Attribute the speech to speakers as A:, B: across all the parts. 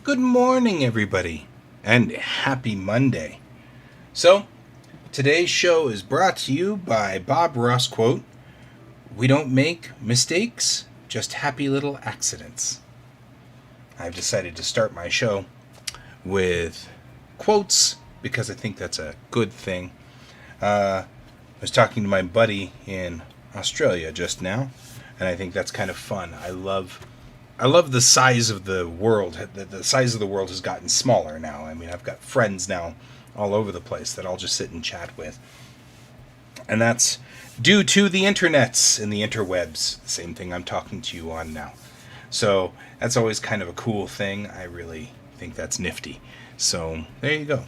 A: Good morning, everybody, and happy Monday. So, today's show is brought to you by Bob Ross quote, "We don't make mistakes, just happy little accidents." I've decided to start my show with quotes because I think that's a good thing. I was talking to my buddy in Australia just now, and I think that's kind of fun. I love the size of the world. The size of the world has gotten smaller now. I mean, I've got friends now all over the place that I'll just sit and chat with. And that's due to the internets and the interwebs, the same thing I'm talking to you on now. So that's always kind of a cool thing. I really think that's nifty. So there you go.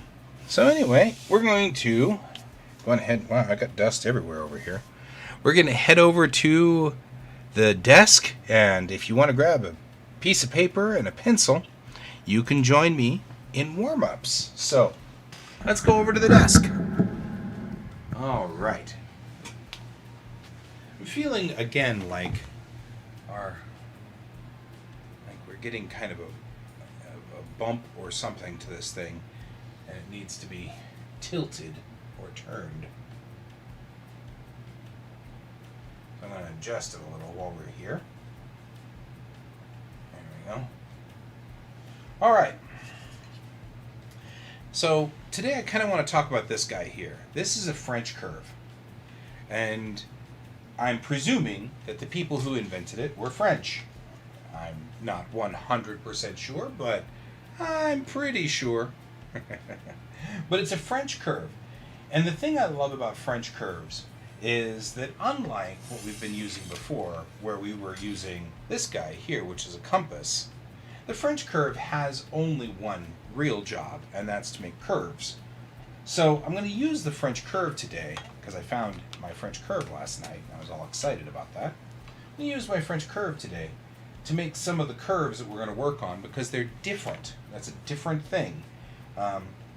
A: So anyway, we're going to go ahead. Wow, I got dust everywhere over here. We're going to head over to the desk, and if you want to grab a piece of paper and a pencil, you can join me in warm-ups. So, let's go over to the desk. All right. I'm feeling again like we're getting kind of a bump or something to this thing, and it needs to be tilted or turned. I'm going to adjust it a little while we're here. There we go. All right. So today I kind of want to talk about this guy here. This is a French curve. And I'm presuming that the people who invented it were French. I'm not 100% sure, but I'm pretty sure. But it's a French curve. And the thing I love about French curves is that unlike what we've been using before, where we were using this guy here, which is a compass, the French curve has only one real job, and that's to make curves. So I'm going to use the French curve today, because I found my French curve last night, and I was all excited about that. I'm going to use my French curve today to make some of the curves that we're going to work on, because they're different. That's a different thing.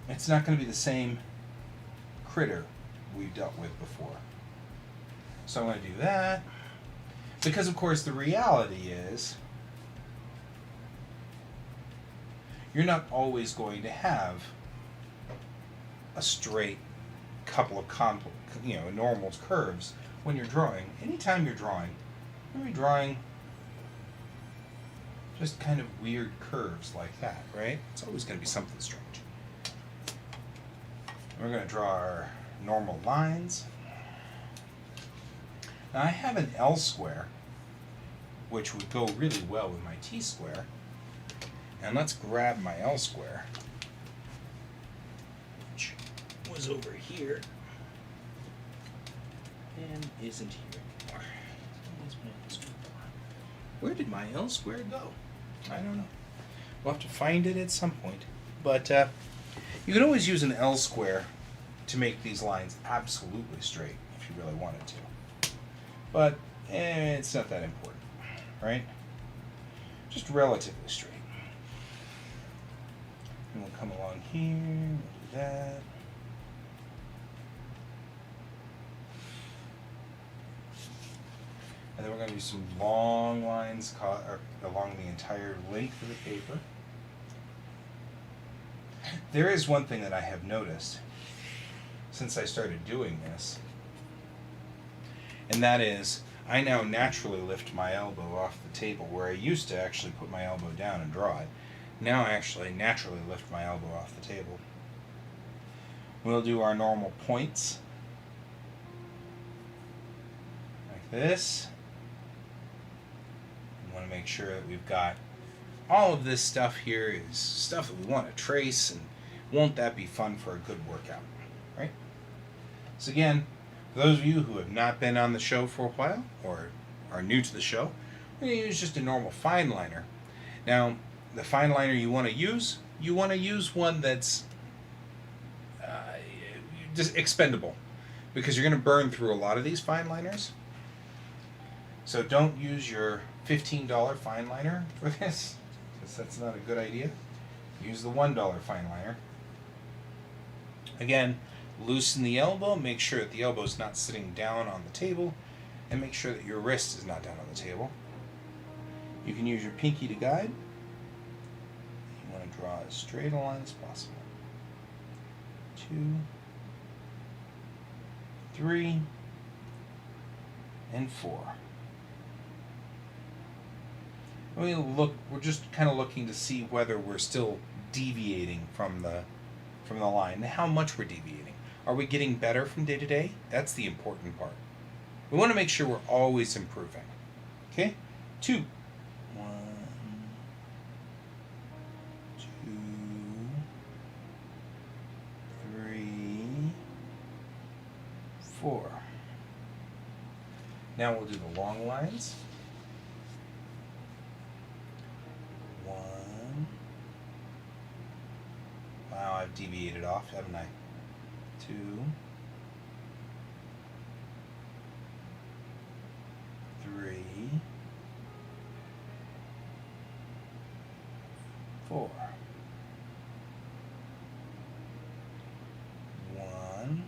A: It's not going to be the same critter we've dealt with before. So I'm going to do that, because of course the reality is you're not always going to have a straight couple of normal curves when you're drawing. Anytime you're drawing, you're going to be drawing just kind of weird curves like that, right? It's always going to be something strange. We're going to draw our normal lines. Now I have an L square, which would go really well with my T square. And let's grab my L square, which was over here and isn't here anymore. Where did my L square go? I don't know. We'll have to find it at some point. But you can always use an L square to make these lines absolutely straight if you really wanted to. But it's not that important, right? Just relatively straight. And we'll come along here, we'll do that. And then we're going to do some long lines along the entire length of the paper. There is one thing that I have noticed since I started doing this, and that is I now naturally lift my elbow off the table, where I used to actually put my elbow down and draw it. Now I actually naturally lift my elbow off the table. We'll do our normal points, like this. We want to make sure that we've got all of this stuff here is stuff that we want to trace, and won't that be fun for a good workout, right? So again, for those of you who have not been on the show for a while, or are new to the show, we're going to use just a normal fine liner. Now, the fine liner you want to use one that's just expendable, because you're going to burn through a lot of these fine liners. So don't use your $15 fine liner for this, because that's not a good idea. Use the $1 fine liner. Again, loosen the elbow, make sure that the elbow is not sitting down on the table, and make sure that your wrist is not down on the table. You can use your pinky to guide. You want to draw as straight a line as possible. 2, 3, and 4. We're just kind of looking to see whether we're still deviating from the line and how much we're deviating. Are we getting better from day to day? That's the important part. We want to make sure we're always improving. Okay? 2. 1, 2, 3, 4. Now we'll do the long lines. 1. Wow, I've deviated off, haven't I? 2. 3, 4. 1,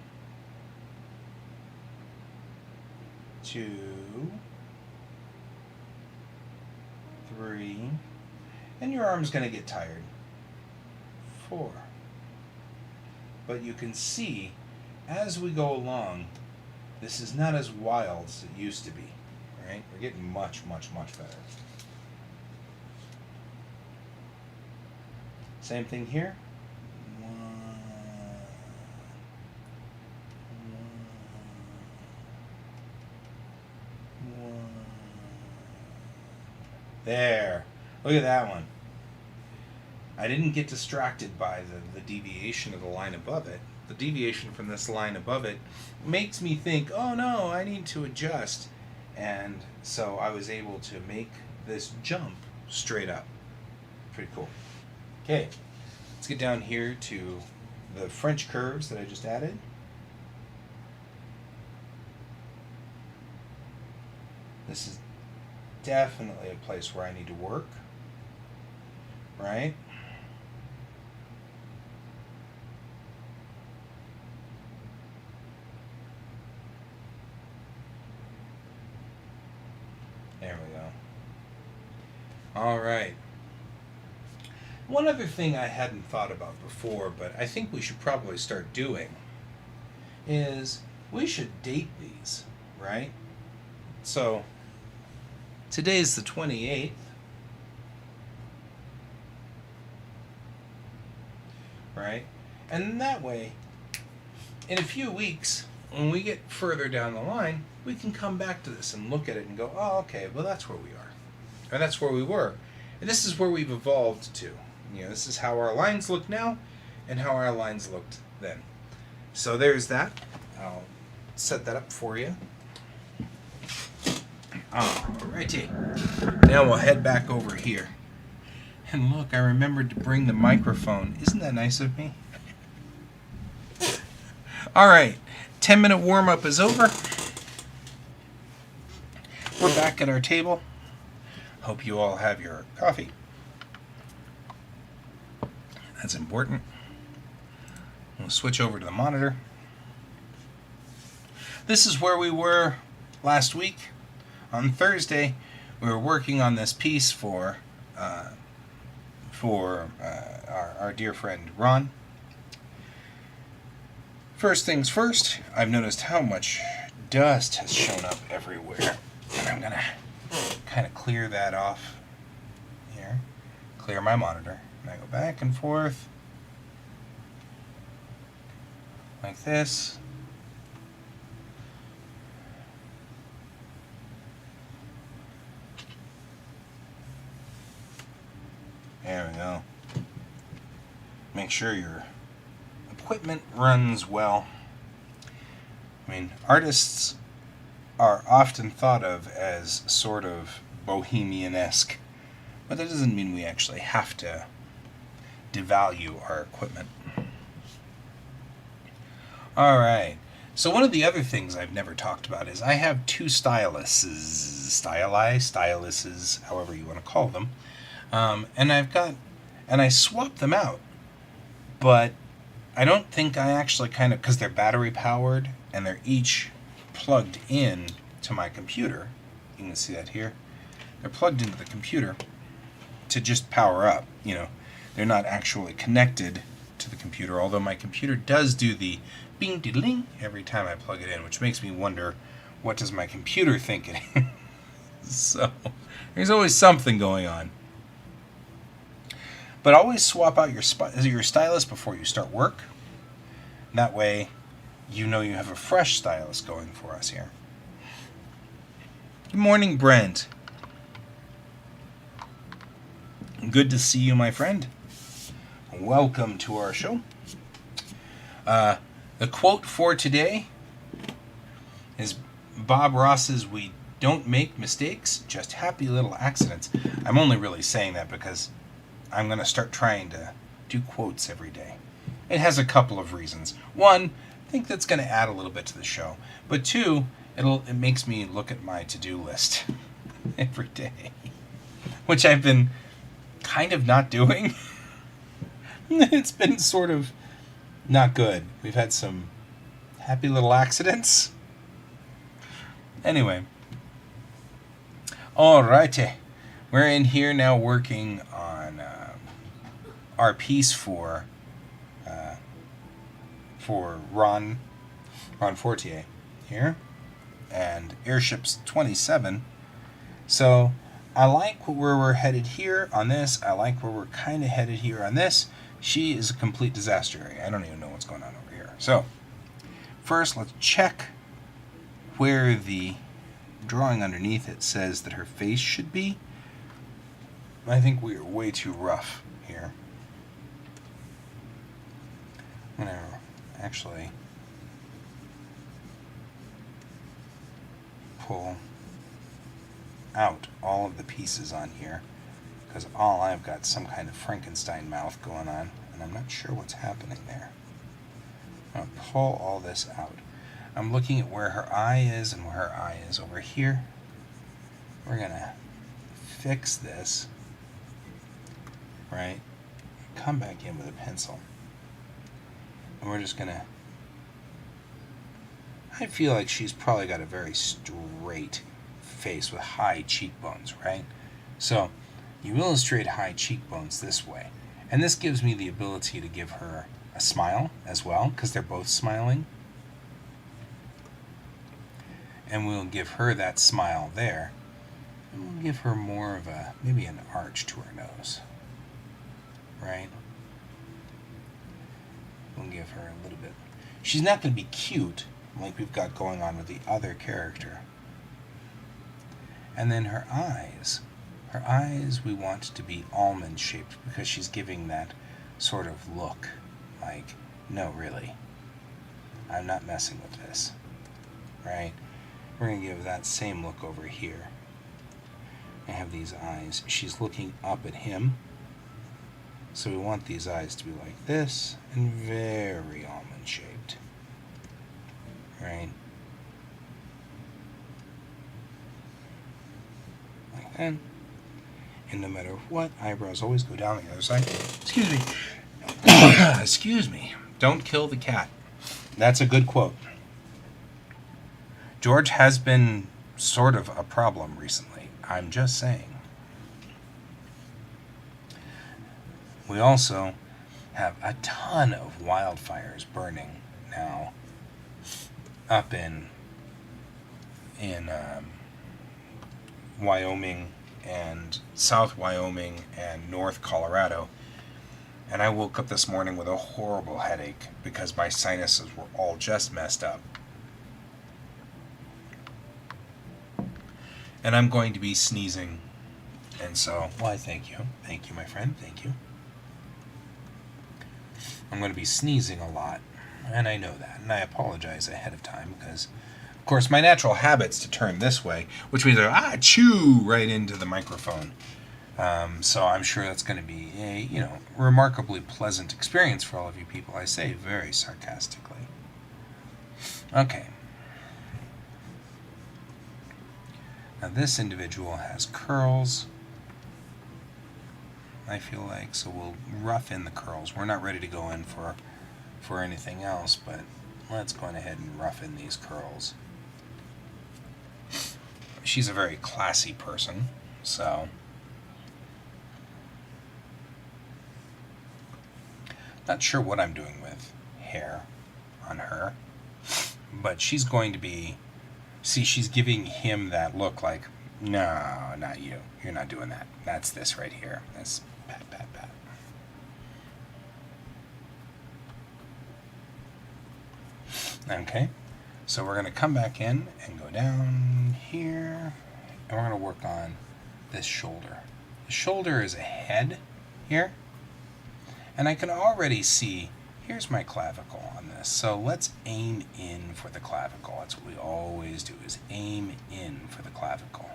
A: 2, 3, and your arm's going to get tired. 4. But you can see, as we go along, this is not as wild as it used to be. Right? We're getting much, much, much better. Same thing here. 1, 1. There. Look at that one. I didn't get distracted by the deviation of the line above it. The deviation from this line above it makes me think, oh no, I need to adjust. And so I was able to make this jump straight up. Pretty cool. Okay, let's get down here to the French curves that I just added. This is definitely a place where I need to work, right? There we go. All right. One other thing I hadn't thought about before, but I think we should probably start doing, is we should date these, right? So, today's the 28th. Right? And that way, in a few weeks, when we get further down the line, we can come back to this and look at it and go, oh, okay, well, that's where we are. Or that's where we were. And this is where we've evolved to. You know, this is how our lines look now and how our lines looked then. So there's that. I'll set that up for you. Alrighty. Now we'll head back over here. And look, I remembered to bring the microphone. Isn't that nice of me? Alright, 10-minute warm-up is over. We're back at our table. Hope you all have your coffee. That's important. We'll switch over to the monitor. This is where we were last week. On Thursday, we were working on this piece for our dear friend Ron. First things first, I've noticed how much dust has shown up everywhere. And I'm going to kind of clear that off here. Clear my monitor. And I go back and forth like this. There we go. Make sure your equipment runs well. I mean, artists are often thought of as sort of bohemian-esque, but that doesn't mean we actually have to devalue our equipment. Alright, so one of the other things I've never talked about is I have two styluses, however you want to call them, and I swapped them out, but I don't think I actually because they're battery powered and they're each plugged in to my computer. You can see that here. They're plugged into the computer to just power up, you know. they're not actually connected to the computer, although my computer does do the bing diddling every time I plug it in, which makes me wonder, what does my computer think it is? So there's always something going on. But always swap out your stylus before you start work. That way you know you have a fresh stylus going for us here. Good morning, Brent. Good to see you, my friend. Welcome to our show. The quote for today is Bob Ross's, "We don't make mistakes, just happy little accidents." I'm only really saying that because I'm going to start trying to do quotes every day. It has a couple of reasons. One, I think that's going to add a little bit to the show. But two, it makes me look at my to-do list every day, which I've been kind of not doing. It's been sort of not good. We've had some happy little accidents. Anyway. Alrighty. We're in here now working on our piece for Ron Fortier here. And Airships 27. So I like where we're headed here on this. I like where we're kind of headed here on this. She is a complete disaster area. I don't even know what's going on over here. So first, let's check where the drawing underneath it says that her face should be. I think we are way too rough here. I'm going to actually pull out all of the pieces on here, because all I've got some kind of Frankenstein mouth going on, and I'm not sure what's happening there. I'm going to pull all this out. I'm looking at where her eye is and where her eye is over here. We're going to fix this, right? Come back in with a pencil. And we're just going to... I feel like she's probably got a very straight face with high cheekbones, right? So you illustrate high cheekbones this way. And this gives me the ability to give her a smile as well, because they're both smiling. And we'll give her that smile there. And we'll give her more of a, maybe an arch to her nose. Right? We'll give her a little bit. She's not going to be cute like we've got going on with the other character. And then her eyes. Her eyes we want to be almond shaped because she's giving that sort of look like, no, really, I'm not messing with this. Right? We're going to give that same look over here. I have these eyes. She's looking up at him. So we want these eyes to be like this and very almond shaped. Right? Like that. And no matter what, eyebrows always go down the other side. Excuse me. Excuse me. Don't kill the cat. That's a good quote. George has been sort of a problem recently. I'm just saying. We also have a ton of wildfires burning now up in Wyoming and South Wyoming and North Colorado. And I woke up this morning with a horrible headache because my sinuses were all just messed up. And I'm going to be sneezing. And so, why, thank you. Thank you, my friend. Thank you. I'm going to be sneezing a lot. And I know that. And I apologize ahead of time because, of course, my natural habit's to turn this way, which means I chew right into the microphone. So I'm sure that's going to be a, remarkably pleasant experience for all of you people. I say very sarcastically. Okay. Now this individual has curls, I feel like, so we'll rough in the curls. We're not ready to go in for anything else, but let's go ahead and rough in these curls. She's a very classy person, so Not sure what I'm doing with hair on her, but she's going to be, see, she's giving him that look like, no, not you. You're not doing that. That's this right here. That's pat, pat, pat. Okay, so we're going to come back in and go down here, and we're going to work on this shoulder. The shoulder is a head here, and I can already see, here's my clavicle on this. So let's aim in for the clavicle. That's what we always do, is aim in for the clavicle.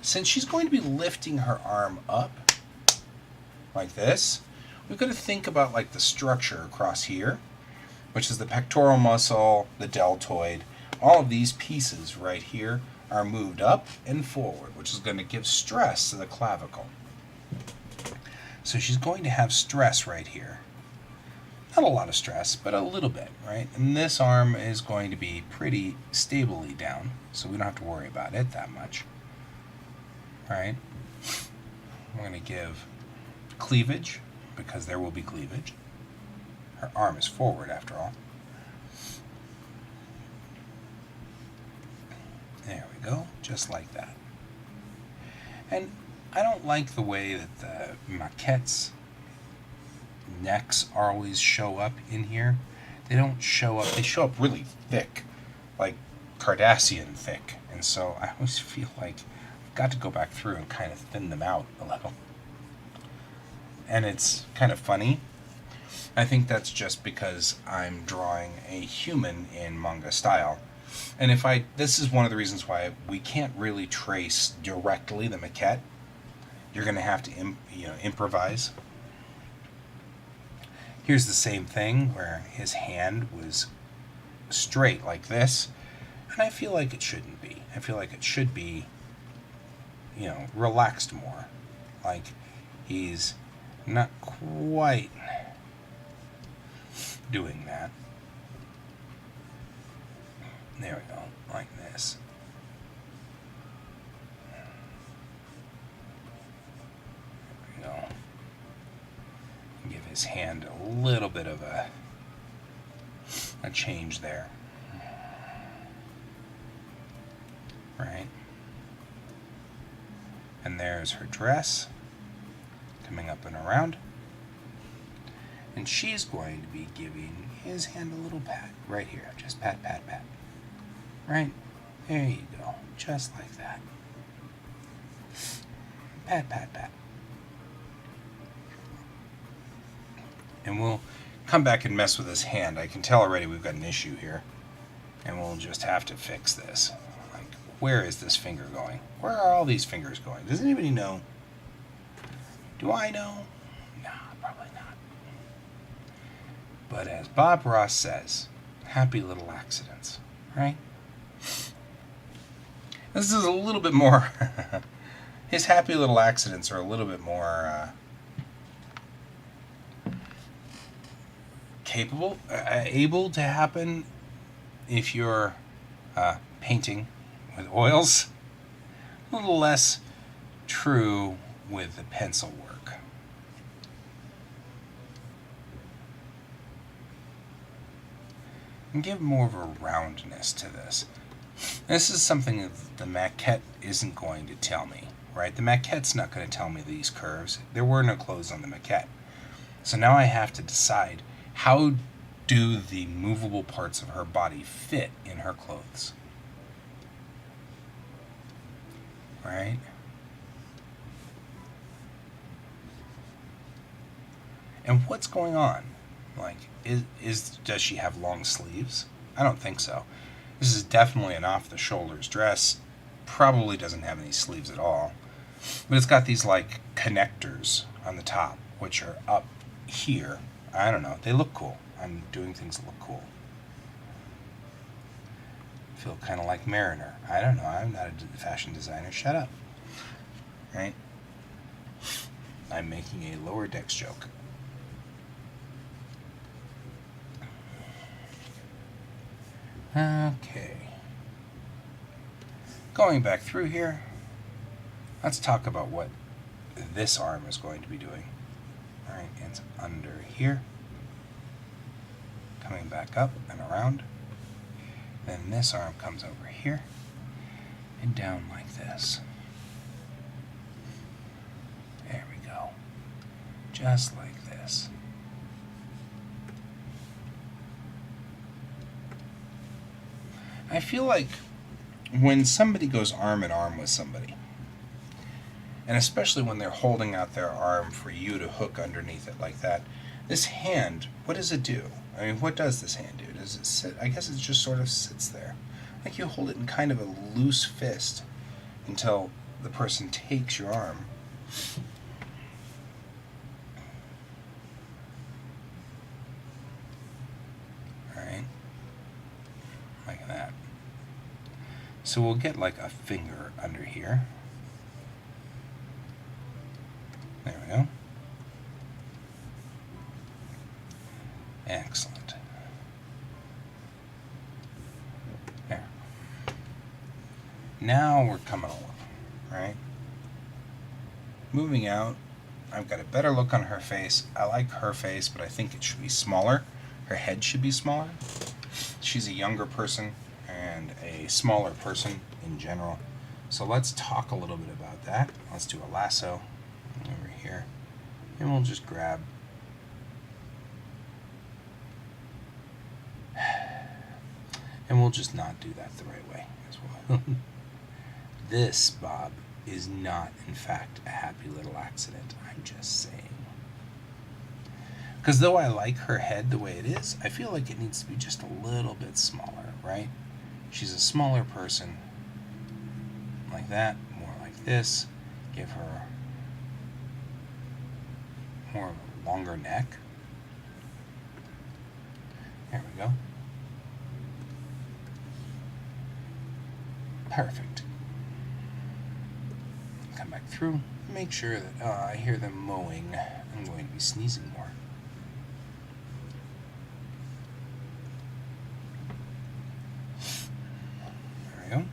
A: Since she's going to be lifting her arm up like this, we've got to think about like the structure across here, which is the pectoral muscle, the deltoid. All of these pieces right here are moved up and forward, which is going to give stress to the clavicle. So she's going to have stress right here. Not a lot of stress, but a little bit, right? And this arm is going to be pretty stably down, so we don't have to worry about it that much. All right? We're going to give cleavage, because there will be cleavage. Her arm is forward, after all. There we go, just like that. And I don't like the way that the maquettes' necks always show up in here. They don't show up, they show up really thick, like Cardassian thick. And so I always feel like I've got to go back through and kind of thin them out a little. And it's kind of funny. I think that's just because I'm drawing a human in manga style. And this is one of the reasons why we can't really trace directly the maquette. You're going to have to improvise. Here's the same thing where his hand was straight like this, and I feel like it shouldn't be. I feel like it should be, relaxed more. Like he's not quite doing that. There we go, like this. There we go. Give his hand a little bit of a change there. Right? And there's her dress coming up and around. And she's going to be giving his hand a little pat right here. Just pat, pat, pat. Right? There you go. Just like that. Pat, pat, pat. And we'll come back and mess with his hand. I can tell already we've got an issue here. And we'll just have to fix this. Like, where is this finger going? Where are all these fingers going? Does anybody know? Do I know? No, probably not. But as Bob Ross says, happy little accidents, right? This is a little bit more, his happy little accidents are a little bit more able to happen if you're painting with oils. A little less true with the pencil work. And give more of a roundness to this. This is something that the maquette isn't going to tell me, right? The maquette's not going to tell me these curves. There were no clothes on the maquette. So now I have to decide, how do the movable parts of her body fit in her clothes? Right? And what's going on? Like, does she have long sleeves? I don't think so. This is definitely an off-the-shoulders dress. Probably doesn't have any sleeves at all. But it's got these, like, connectors on the top, which are up here. I don't know. They look cool. I'm doing things that look cool. Feel kind of like Mariner. I don't know. I'm not a fashion designer. Shut up. Right? I'm making a lower decks joke. Okay. Going back through here, let's talk about what this arm is going to be doing. Alright, it's under here. Coming back up and around. Then this arm comes over here and down like this. There we go. Just like this. I feel like when somebody goes arm in arm with somebody, and especially when they're holding out their arm for you to hook underneath it like that, this hand, what does it do? I mean, what does this hand do? Does it sit? I guess it just sort of sits there. Like you hold it in kind of a loose fist until the person takes your arm. Alright. Like that. So we'll get like a finger under here. There we go. Excellent. There. Now we're coming along, right? Moving out. I've got a better look on her face. I like her face, but I think it should be smaller. Her head should be smaller. She's a younger person and a smaller person in general. So let's talk a little bit about that. Let's do a lasso over here. And we'll just grab. And we'll just not do that the right way as well. This, Bob, is not, in fact, a happy little accident. I'm just saying. Because though I like her head the way it is, I feel like it needs to be just a little bit smaller, right? She's a smaller person. Like that, more like this. Give her more of a longer neck. There we go. Perfect. Come back through. Make sure that I hear them mowing. I'm going to be sneezing more. There we go.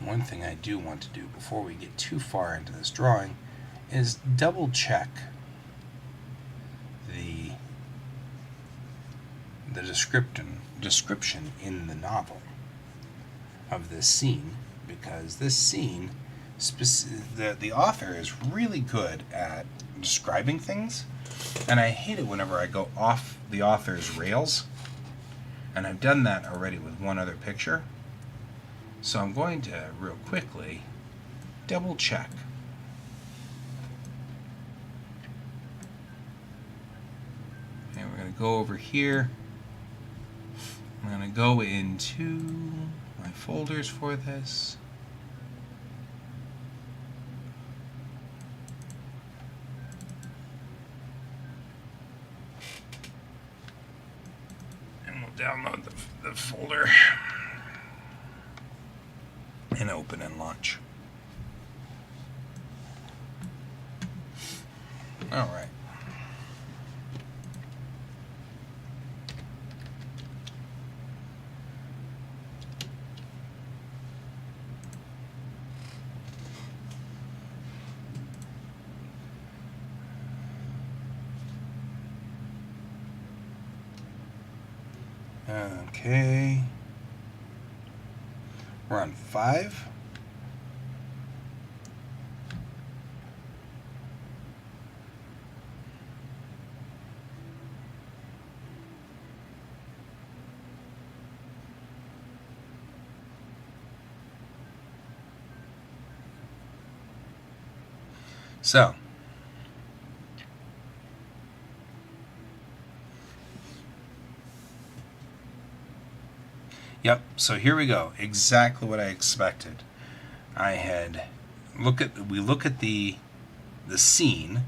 A: One thing I do want to do before we get too far into this drawing is double check the description in the novel of this scene, because this scene, the author is really good at describing things, and I hate it whenever I go off the author's rails, and I've done that already with one other picture. So I'm going to real quickly double check. And we're going to go over here. I'm going to go into my folders for this. And we'll download the folder and open and launch. All right. Okay. We're on 5. So, yep, so here we go. Exactly what I expected. We look at the scene.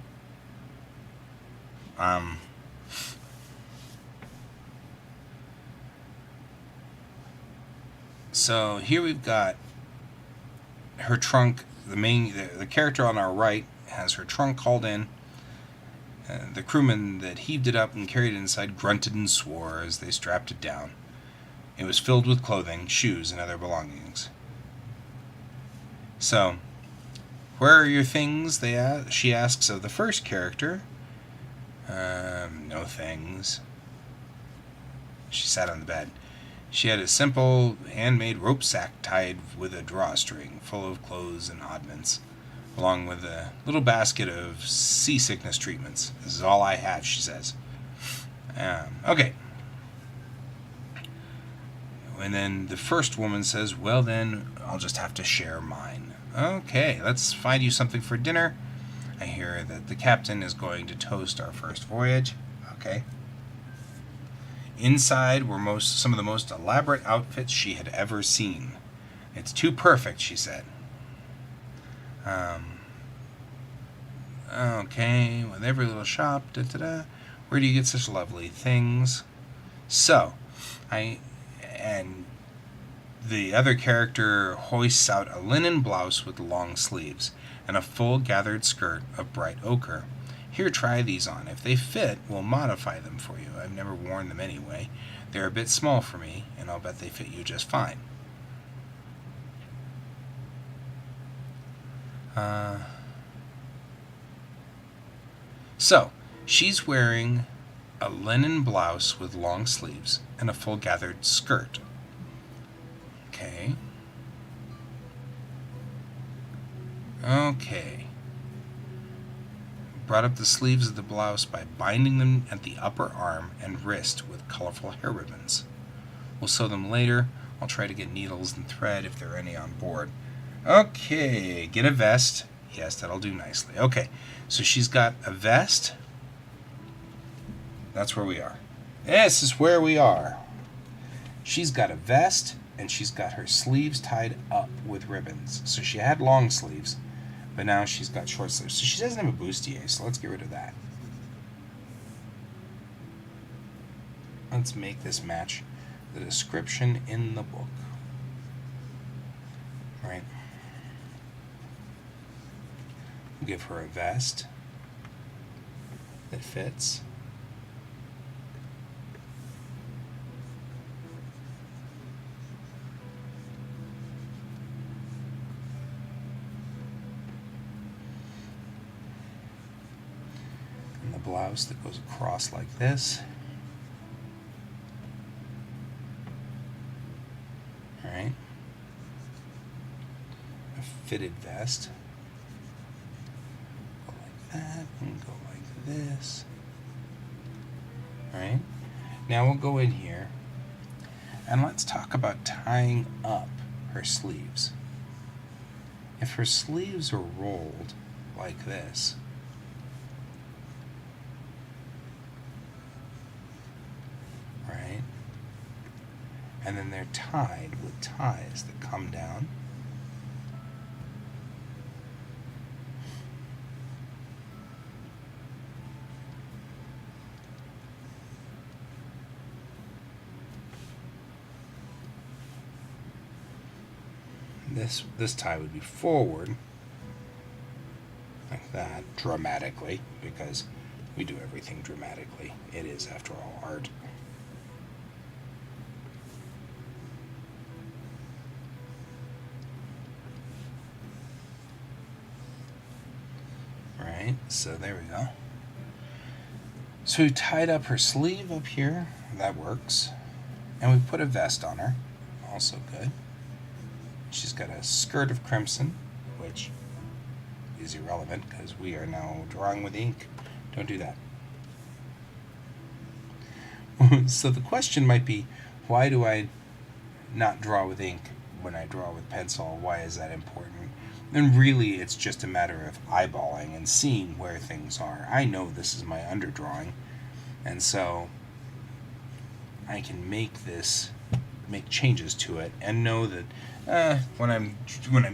A: So here we've got her trunk. The character on our right has her trunk hauled in. The crewman that heaved it up and carried it inside grunted and swore as they strapped it down. It was filled with clothing, shoes, and other belongings. So, where are your things? She asks of the first character. No things. She sat on the bed. She had a simple, handmade rope sack tied with a drawstring full of clothes and oddments, along with a little basket of seasickness treatments. This is all I have, she says. Okay. And then the first woman says, well then, I'll just have to share mine. Okay, let's find you something for dinner. I hear that the captain is going to toast our first voyage. Okay. Inside were some of the most elaborate outfits she had ever seen. It's too perfect, she said. Okay, with every little shop, where do you get such lovely things? So, and the other character hoists out a linen blouse with long sleeves and a full gathered skirt of bright ochre. Here, try these on. If they fit, we'll modify them for you. I've never worn them anyway. They're a bit small for me, and I'll bet they fit you just fine. So, she's wearing a linen blouse with long sleeves and a full gathered skirt. Okay. Brought up the sleeves of the blouse by binding them at the upper arm and wrist with colorful hair ribbons. We'll sew them later. I'll try to get needles and thread if there are any on board. Okay, get a vest. Yes, that'll do nicely. Okay, so she's got a vest. That's where we are. This is where we are. She's got a vest, and she's got her sleeves tied up with ribbons. So she had long sleeves, but now she's got short sleeves. So she doesn't have a bustier, so let's get rid of that. Let's make this match the description in the book. Right? We'll give her a vest that fits. And the blouse that goes across like this. Alright. A fitted vest. Go like that and go like this. Alright. Now we'll go in here and let's talk about tying up her sleeves. If her sleeves are rolled like this, right, and then they're tied with ties that come down, this tie would be forward like that, dramatically, because we do everything dramatically. It is, after all, art. Right, so there we go. So we tied up her sleeve up here, that works, and we put a vest on her, also good. She's got a skirt of crimson, which is irrelevant because we are now drawing with ink. Don't do that. So the question might be, why do I not draw with ink when I draw with pencil? Why is that important? And really, it's just a matter of eyeballing and seeing where things are. I know this is my underdrawing, and so I can make changes to it and know that when I'm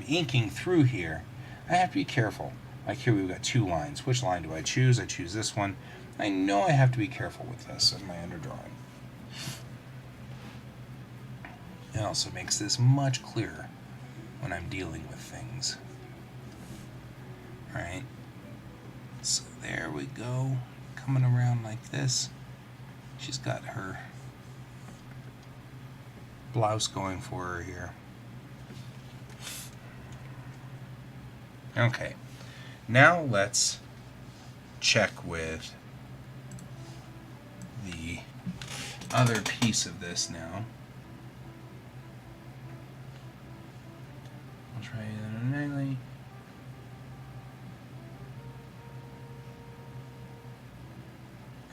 A: inking through here, I have to be careful. Like here we've got two lines. Which line do I choose? I choose this one. I know I have to be careful with this in my underdrawing. It also makes this much clearer when I'm dealing with things. Alright, so there we go, coming around like this. She's got her blouse going for her here. Okay, now let's check with the other piece of this now. I'll try that nightly.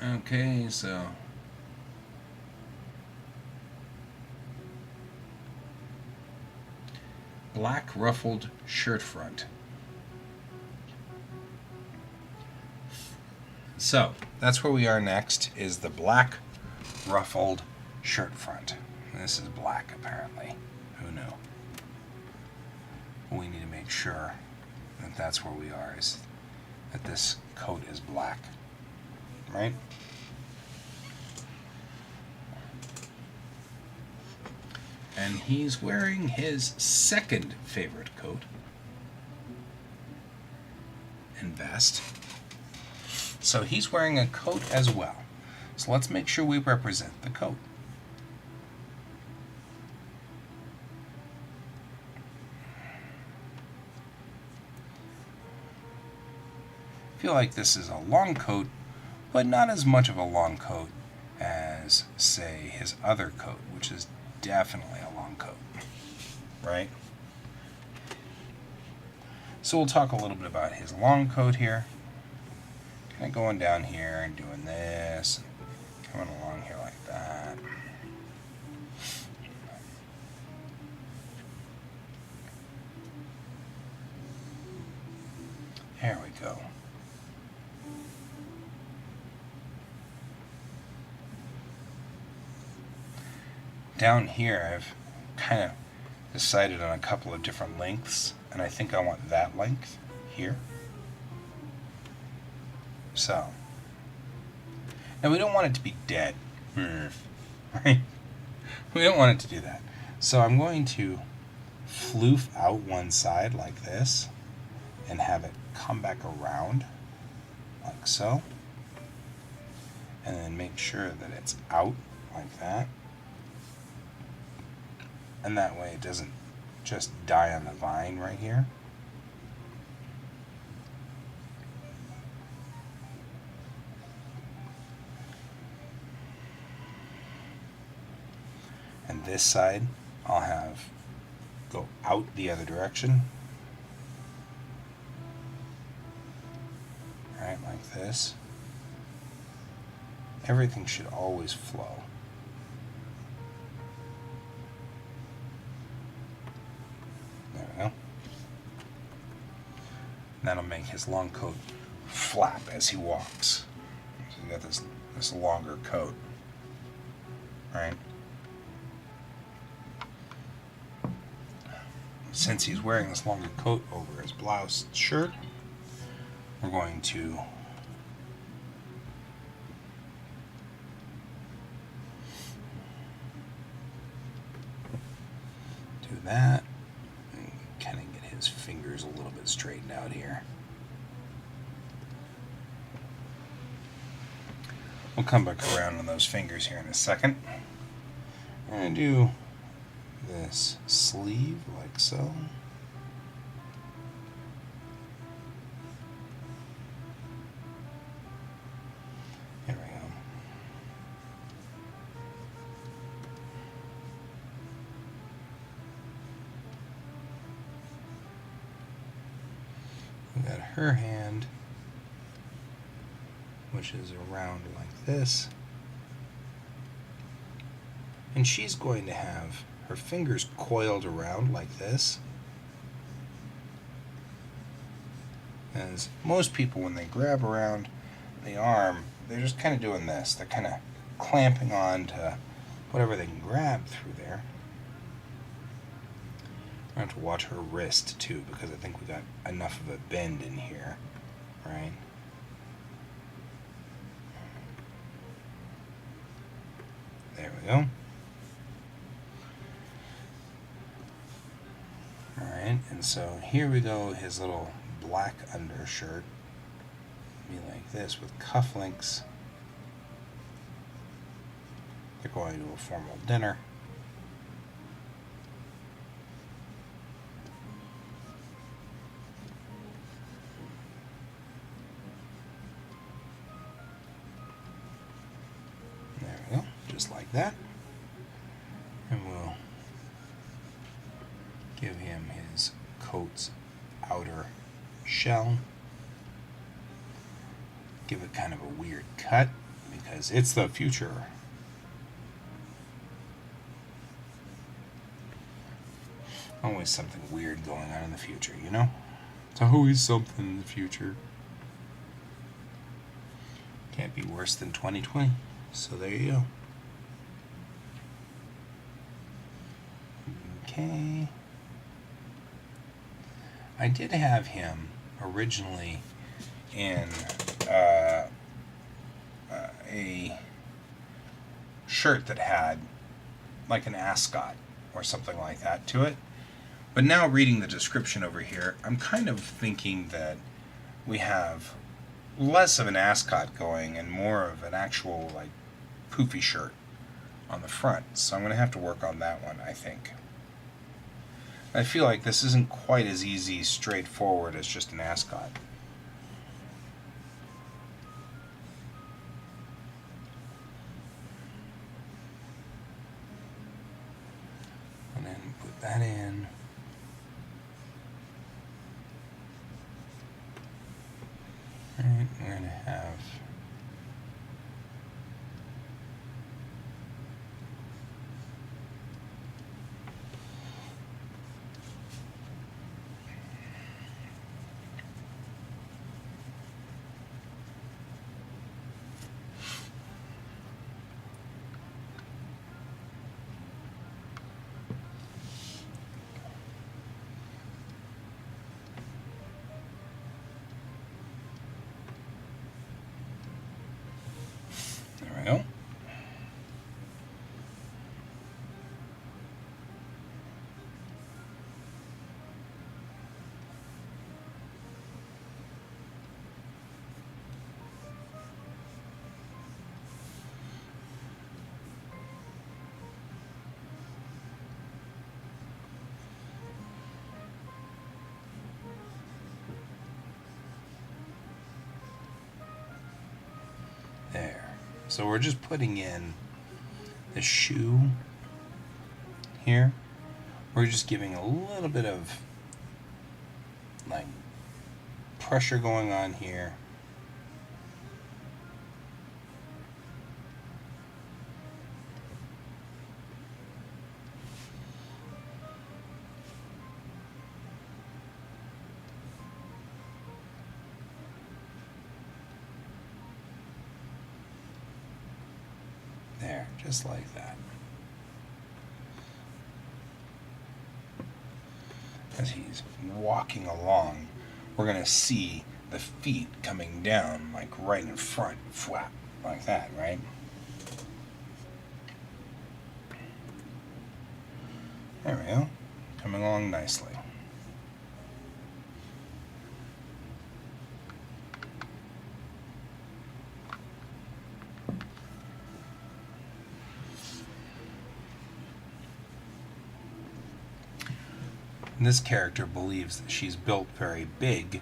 A: Okay, so black ruffled shirt front. So that's where we are next, is the black ruffled shirt front. This is black apparently. Who knew? We need to make sure that that's where we are, is that this coat is black, right? And he's wearing his second favorite coat and vest. So he's wearing a coat as well. So let's make sure we represent the coat. I feel like this is a long coat, but not as much of a long coat as, say, his other coat, which is definitely a long coat, right? So we'll talk a little bit about his long coat here. Kind of going down here and doing this, coming along here like that. There we go. Down here, I've kind of decided on a couple of different lengths, and I think I want that length here. So, now we don't want it to be dead, right? We don't want it to do that. So I'm going to floof out one side like this and have it come back around like so, and then make sure that it's out like that. And that way it doesn't just die on the vine right here. And this side I'll have go out the other direction. Right, like this. Everything should always flow. There we go. That'll make his long coat flap as he walks. So you got this longer coat, right? Since he's wearing this longer coat over his blouse shirt, we're going to do that and kind of get his fingers a little bit straightened out here. We'll come back around on those fingers here in a second. We're going to do this sleeve like so. There we go. We got her hand, which is around like this, and she's going to have her fingers coiled around like this. As most people, when they grab around the arm, they're just kind of doing this. They're kind of clamping on to whatever they can grab through there. I have to watch her wrist too, because I think we got enough of a bend in here, right? There we go. Alright, and so here we go, his little black undershirt. Be like this with cufflinks. They're going to a formal dinner. like that. And we'll give him his coat's outer shell. Give it kind of a weird cut because it's the future. Always something weird going on in the future, you know? It's always something in the future. Can't be worse than 2020. So there you go. Okay. I did have him originally in a shirt that had like an ascot or something like that to it. But now reading the description over here, I'm kind of thinking that we have less of an ascot going and more of an actual like poofy shirt on the front. So I'm going to have to work on that one, I think. I feel like this isn't quite as easy, straightforward as just an ascot. And then put that in. Alright, we're going to have there we go. There. So we're just putting in the shoe here. We're just giving a little bit of like pressure going on here. There, just like that. As he's walking along, we're going to see the feet coming down, like right in front, flap, like that, right? There we go. Coming along nicely. This character believes that she's built very big.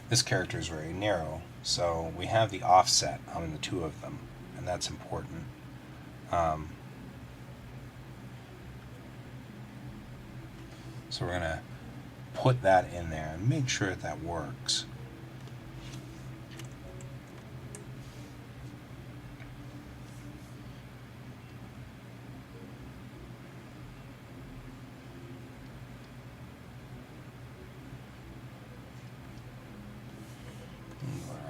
A: This character is very narrow, so we have the offset on the two of them, and that's important. So we're going to put that in there and make sure that works.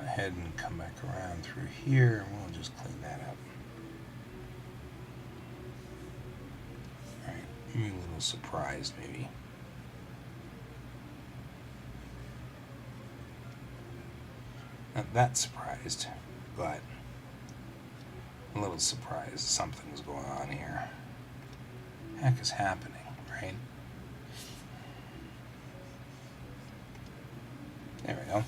A: Ahead and come back around through here, and we'll just clean that up. Alright, I'm a little surprised maybe. Not that surprised, but a little surprised something's going on here. Heck is happening, right? There we go.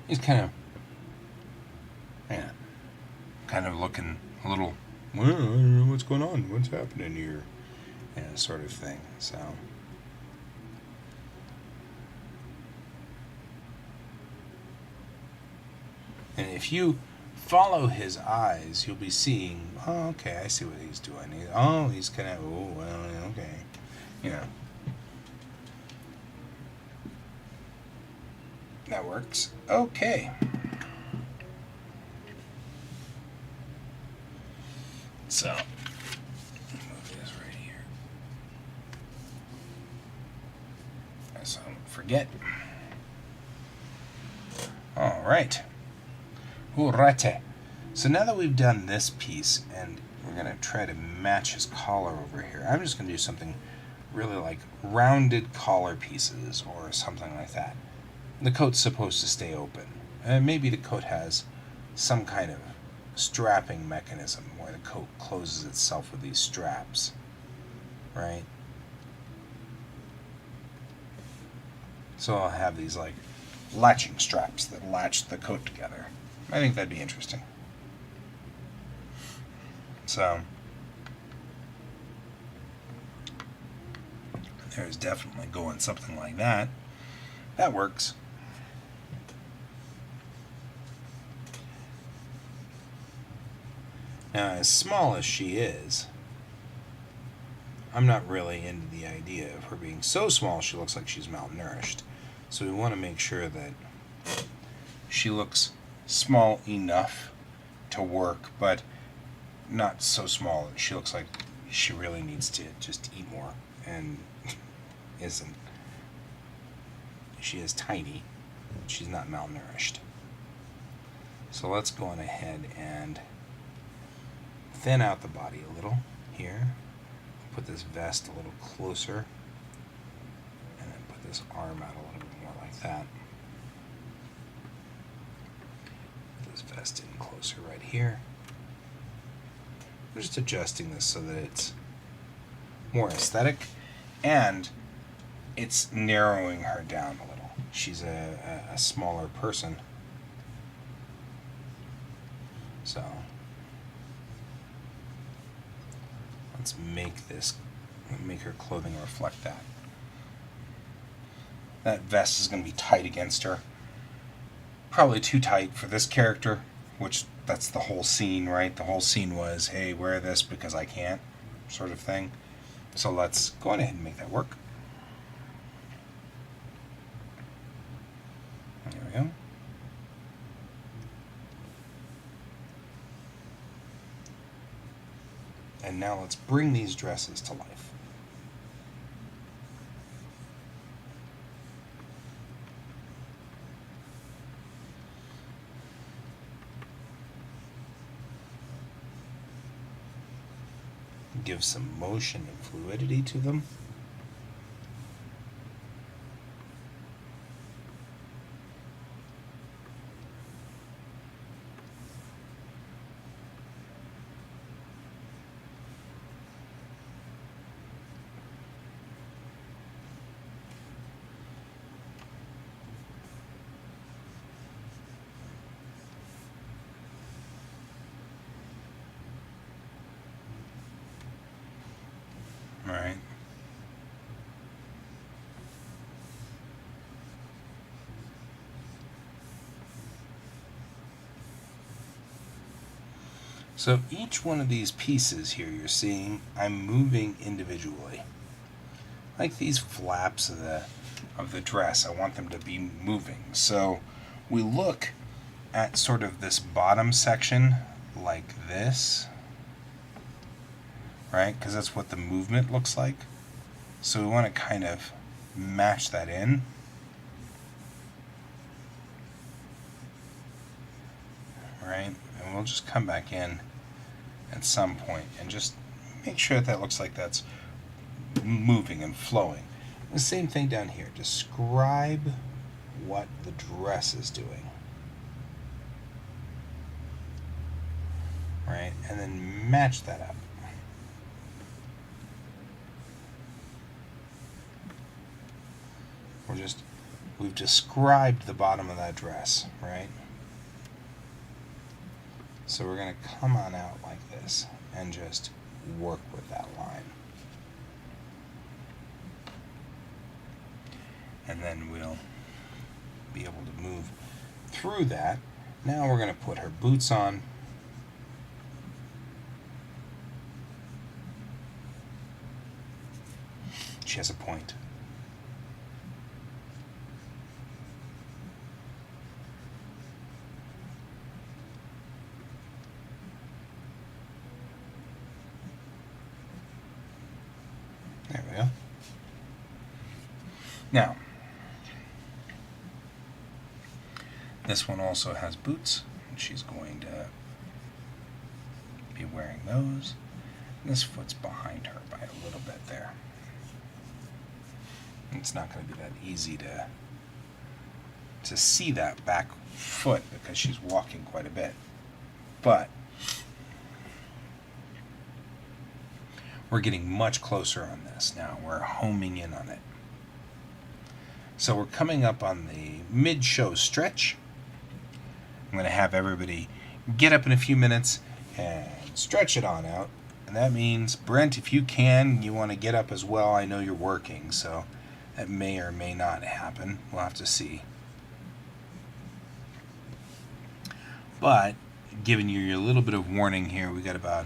A: He's kind of looking a little, well, I don't know what's going on, what's happening here, sort of thing. So And if you follow his eyes, you'll be seeing, oh, okay, I see what he's doing. He's kind of, oh, well, okay. You know. That works. Okay. So, move this right here. So I don't forget. Alright. Urate. So now that we've done this piece, and we're going to try to match his collar over here, I'm just going to do something really like rounded collar pieces or something like that. The coat's supposed to stay open. Maybe the coat has some kind of strapping mechanism where the coat closes itself with these straps, right? So I'll have these like latching straps that latch the coat together. I think that'd be interesting. So there's definitely going something like that. That works. Now, as small as she is, I'm not really into the idea of her being so small she looks like she's malnourished. So we want to make sure that she looks small enough to work, but not so small that she looks like she really needs to just eat more and isn't. She is tiny. She's not malnourished. So let's go on ahead and thin out the body a little here. Put this vest a little closer. And then put this arm out a little bit more like that. Put this vest in closer right here. I'm just adjusting this so that it's more aesthetic. And it's narrowing her down a little. She's a smaller person. So let's make her clothing reflect that. That vest is going to be tight against her. Probably too tight for this character, which that's the whole scene, right? The whole scene was, hey, wear this because I can't, sort of thing. So let's go on ahead and make that work. There we go. And now let's bring these dresses to life. Give some motion and fluidity to them. Right. So each one of these pieces here you're seeing, I'm moving individually. Like these flaps of the dress, I want them to be moving. So we look at sort of this bottom section like this. Right? Because that's what the movement looks like. So we want to kind of match that in. Right? And we'll just come back in at some point and just make sure that looks like that's moving and flowing. The same thing down here. Describe what the dress is doing. Right? And then match that up. We've described the bottom of that dress, right? So we're going to come on out like this and just work with that line. And then we'll be able to move through that Now we're going to put her boots on. She has a point. There we go. Now, this one also has boots, and she's going to be wearing those. And this foot's behind her by a little bit there. It's not going to be that easy to see that back foot because she's walking quite a bit. But we're getting much closer on this now. We're homing in on it. So we're coming up on the mid-show stretch. I'm going to have everybody get up in a few minutes and stretch it on out. And that means, Brent, if you can, you want to get up as well. I know you're working, so that may or may not happen. We'll have to see. But, giving you a little bit of warning here, we got about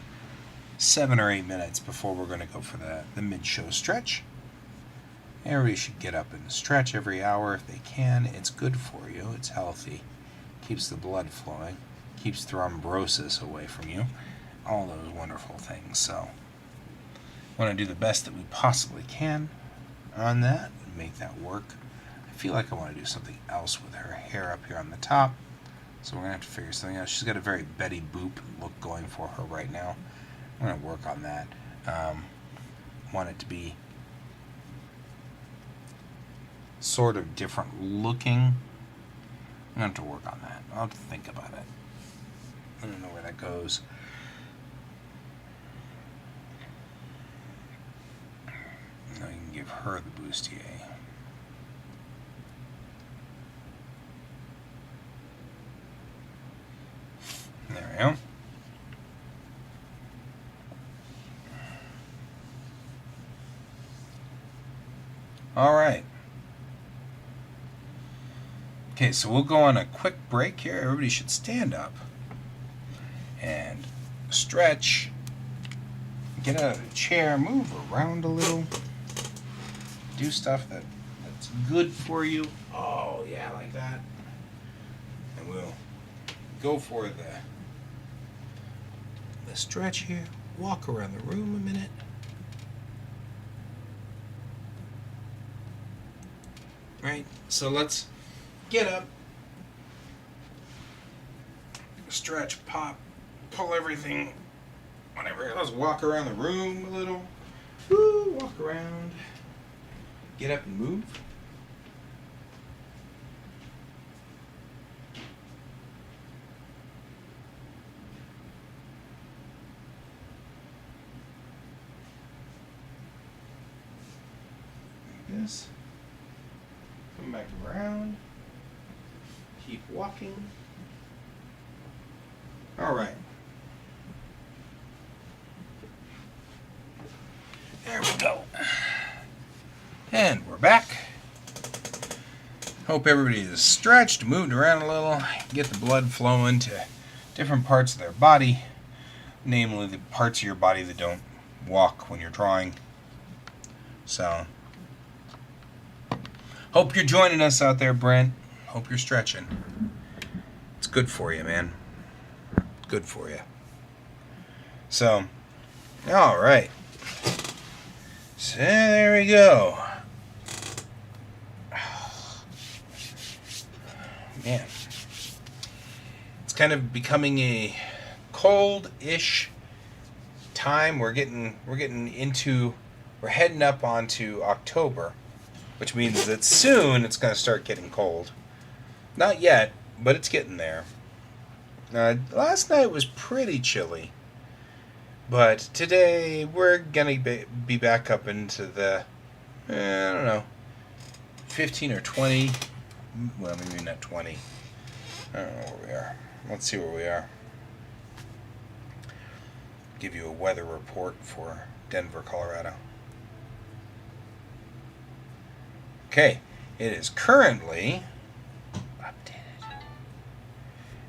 A: 7 or 8 minutes before we're going to go for the mid-show stretch. Everybody should get up and stretch every hour if they can. It's good for you. It's healthy. Keeps the blood flowing. Keeps thrombosis away from you. All those wonderful things. So, I want to do the best that we possibly can on that and make that work. I feel like I want to do something else with her hair up here on the top. So we're going to have to figure something out. She's got a very Betty Boop look going for her right now. I'm going to work on that. Want it to be sort of different looking. I'm going to have to work on that. I'll have to think about it. I don't know where that goes. Now you can give her the bustier. There we go. All right. Okay, so we'll go on a quick break here. Everybody should stand up and stretch. Get out of the chair, move around a little. Do stuff that's good for you. Oh, yeah, like that. And we'll go for the stretch here. Walk around the room a minute. Right, so let's get up, stretch, pop, pull everything, whatever. Let's walk around the room a little. Woo, walk around. Get up and move. Like this. Come back around. Keep walking. All right. There we go. And we're back. Hope everybody is stretched, moved around a little, get the blood flowing to different parts of their body, namely the parts of your body that don't walk when you're drawing. So, hope you're joining us out there, Brent. Hope you're stretching. It's good for you, man. Good for you. So, all right. So there we go. Man, it's kind of becoming a cold-ish time. We're heading up onto October, which means that soon it's going to start getting cold. Not yet, but it's getting there. Last night was pretty chilly, but today we're going to be back up into the, I don't know, 15 or 20. Well, maybe not 20. I don't know where we are. Let's see where we are. Give you a weather report for Denver, Colorado. Okay, it is currently updated.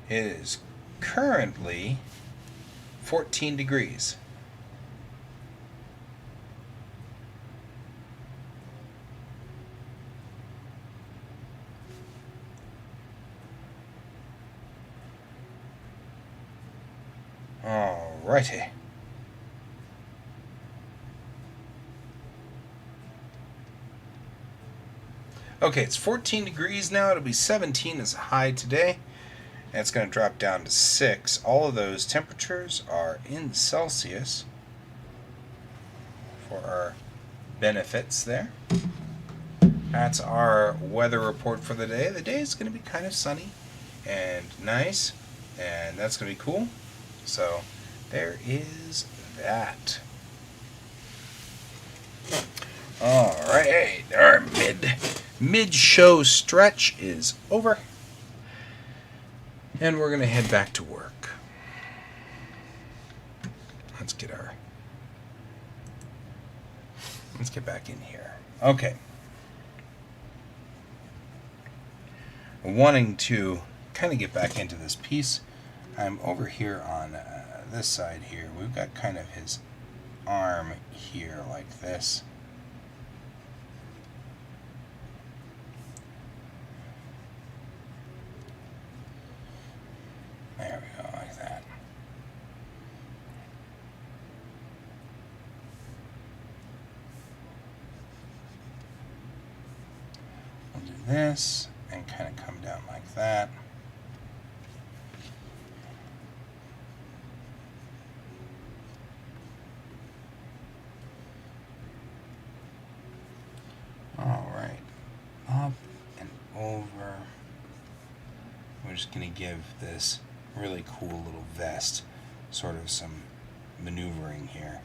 A: It is currently 14 degrees. Alrighty. Okay, it's 14 degrees now. It'll be 17 as a high today. And it's going to drop down to 6. All of those temperatures are in Celsius for our benefits there. That's our weather report for the day. The day is going to be kind of sunny and nice, and that's going to be cool. So there is that. Alright, our mid-show stretch is over. And we're going to head back to work. Let's get back in here. Okay. Wanting to kind of get back into this piece, I'm over here on this side here. We've got kind of his arm here like this. There we go, like that. We'll do this and kind of come down like that. Alright, up and over. We're just going to give this really cool little vest sort of some maneuvering here.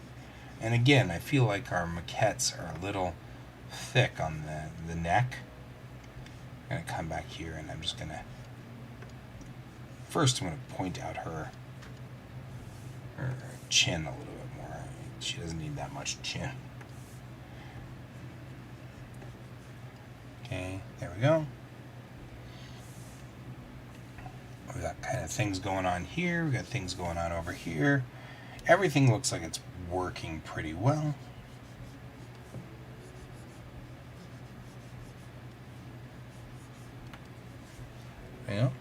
A: And again, I feel like our maquettes are a little thick on the neck. I'm going to come back here and I'm just going to first I'm going to point out her chin a little bit more. She doesn't need that much chin. Okay, there we go. We've got kind of things going on here. We've got things going on over here. Everything looks like it's working pretty well. You know,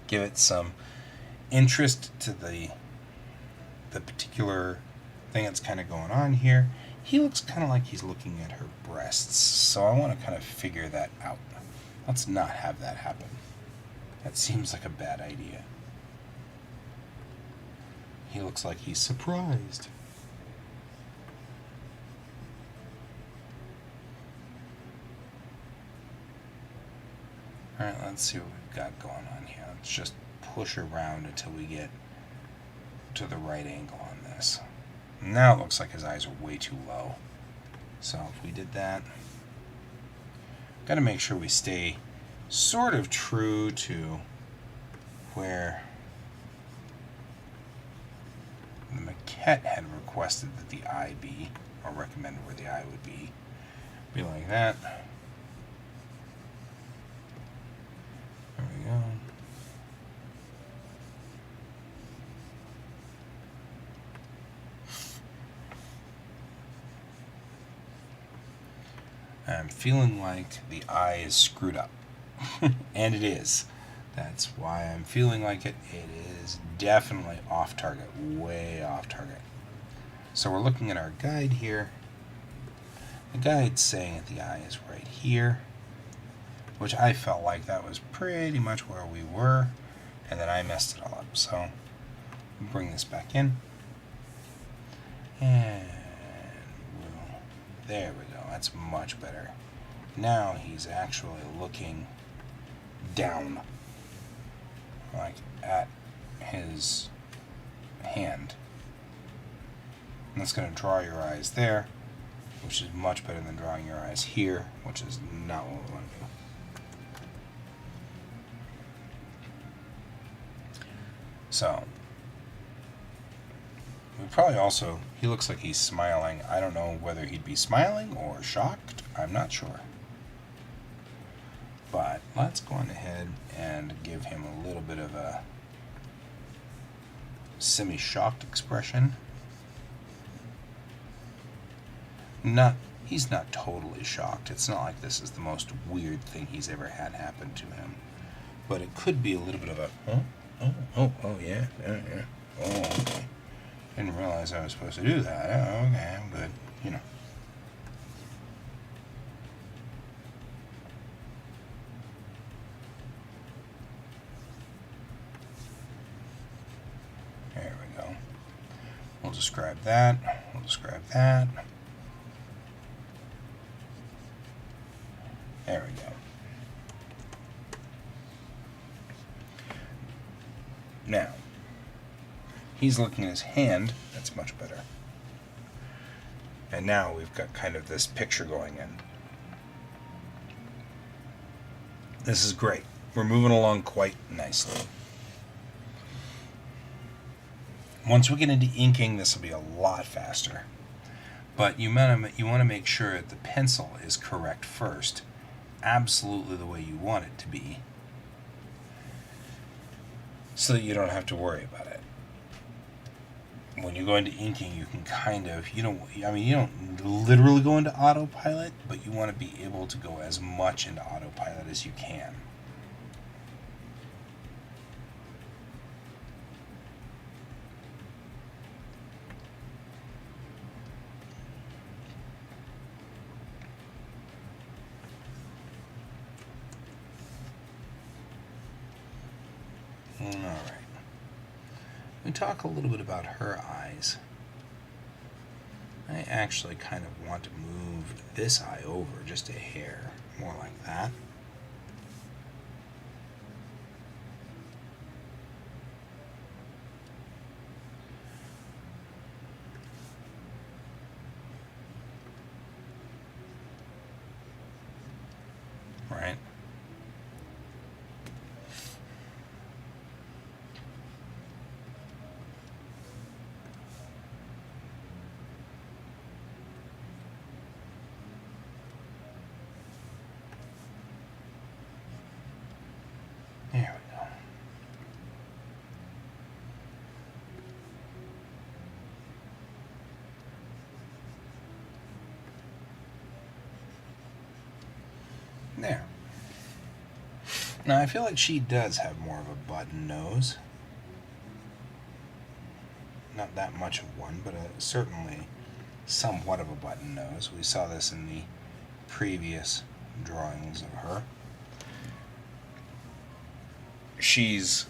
A: give it some interest to the particular thing that's kind of going on here. He looks kind of like he's looking at her breasts, so I want to kind of figure that out. Let's not have that happen. That seems like a bad idea. He looks like he's surprised. Alright, let's see what we've got going on here. Let's just push around until we get to the right angle on this. Now it looks like his eyes are way too low. So if we did that, got to make sure we stay sort of true to where the maquette had requested that the eye be, or recommended where the eye would be. Be like that. There we go. I'm feeling like the eye is screwed up. And it is. That's why I'm feeling like it. It is definitely off target. Way off target. So we're looking at our guide here. The guide's saying that the eye is right here, which I felt like that was pretty much where we were, and then I messed it all up. So we'll bring this back in. And there we go. That's much better. Now he's actually looking down, like at his hand. And that's going to draw your eyes there, which is much better than drawing your eyes here, which is not what we want to do. So, we probably also, he looks like he's smiling. I don't know whether he'd be smiling or shocked. I'm not sure. But let's go on ahead and give him a little bit of a semi-shocked expression. He's not totally shocked. It's not like this is the most weird thing he's ever had happen to him. But it could be a little bit of a, oh, yeah, oh, okay. Didn't realize I was supposed to do that. Oh, okay, I'm good, There we go. We'll describe that. We'll describe that. There we go. Now, he's looking at his hand. That's much better. And now we've got kind of this picture going in. This is great. We're moving along quite nicely. Once we get into inking, this will be a lot faster. But you want to make sure that the pencil is correct first. Absolutely the way you want it to be. So that you don't have to worry about it. When you go into inking, you can kind of, you don't literally go into autopilot, but you want to be able to go as much into autopilot as you can. Alright. We talk a little bit about her eyes. I actually kind of want to move this eye over just a hair, more like that. Right? There we go. There. Now I feel like she does have more of a button nose. Not that much of one, but certainly somewhat of a button nose. We saw this in the previous drawings of her. She's,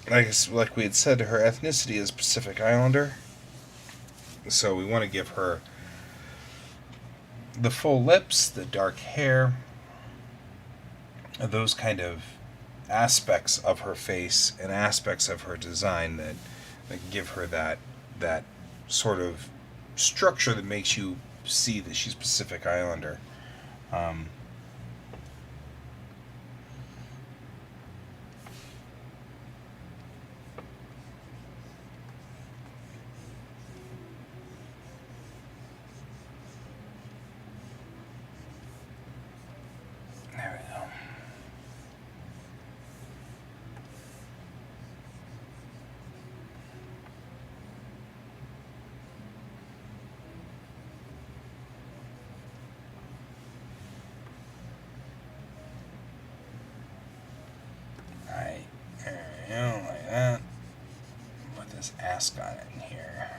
A: like we had said, her ethnicity is Pacific Islander. So we want to give her the full lips, the dark hair, those kind of aspects of her face and aspects of her design that give her that sort of structure that makes you see that she's Pacific Islander. There we go. Right, there we go, like that. Put this ascot in here.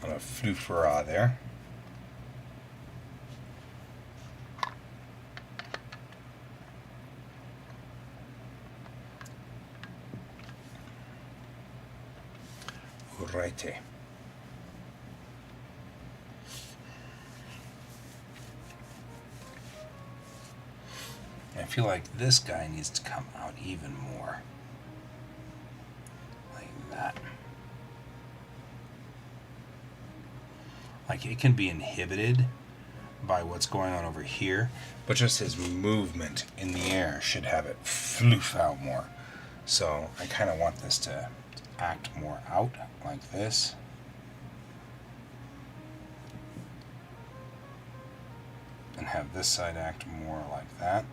A: On a flufera there. Righty. I feel like this guy needs to come out even more. Like that. Like it can be inhibited by what's going on over here, but just his movement in the air should have it floof out more. So I kind of want this to act more out like this. And have this side act more like that.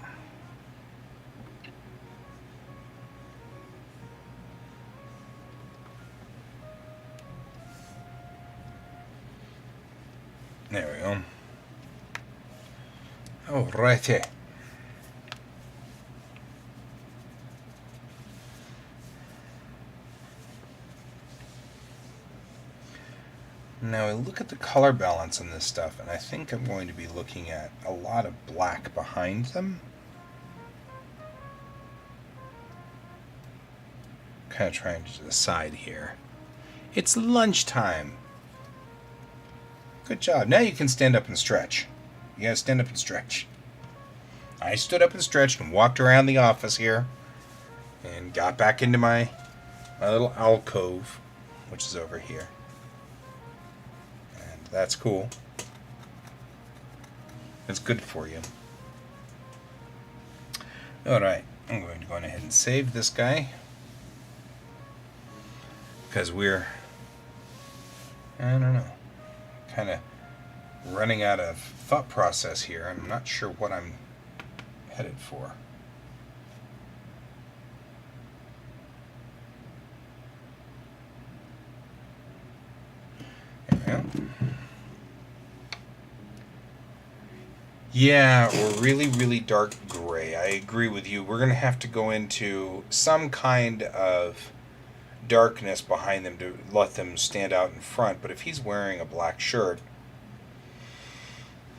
A: There we go. Alrighty. Now I look at the color balance on this stuff, and I think I'm going to be looking at a lot of black behind them. Kind of trying to decide here. It's lunchtime. Good job. Now you can stand up and stretch. You gotta stand up and stretch. I stood up and stretched and walked around the office here and got back into my little alcove, which is over here. And that's cool. It's good for you. Alright, I'm going to go ahead and save this guy. Because we're, I don't know, kind of running out of thought process here. I'm not sure what I'm headed for. There we go. Yeah, or really, really dark gray. I agree with you. We're going to have to go into some kind of darkness behind them to let them stand out in front. But if he's wearing a black shirt,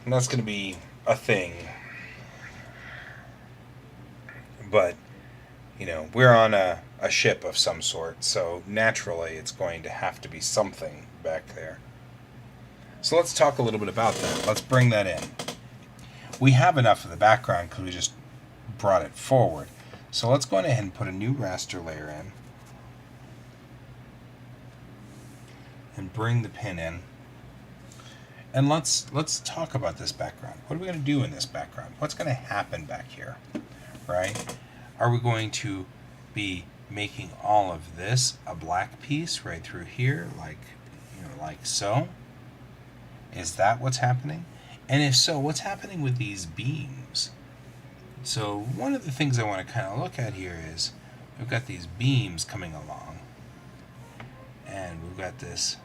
A: that's going to be a thing. But, you know, we're on a ship of some sort, so naturally it's going to have to be something back there. So let's talk a little bit about that. Let's bring that in. We have enough of the background because we just brought it forward. So let's go ahead and put a new raster layer in. And bring the pin in. And let's talk about this background. What are we going to do in this background? What's going to happen back here? Right? Are we going to be making all of this a black piece right through here, like, you know, like so? Is that what's happening? And if so, what's happening with these beams? So one of the things I want to kind of look at here is we've got these beams coming along, and we've got this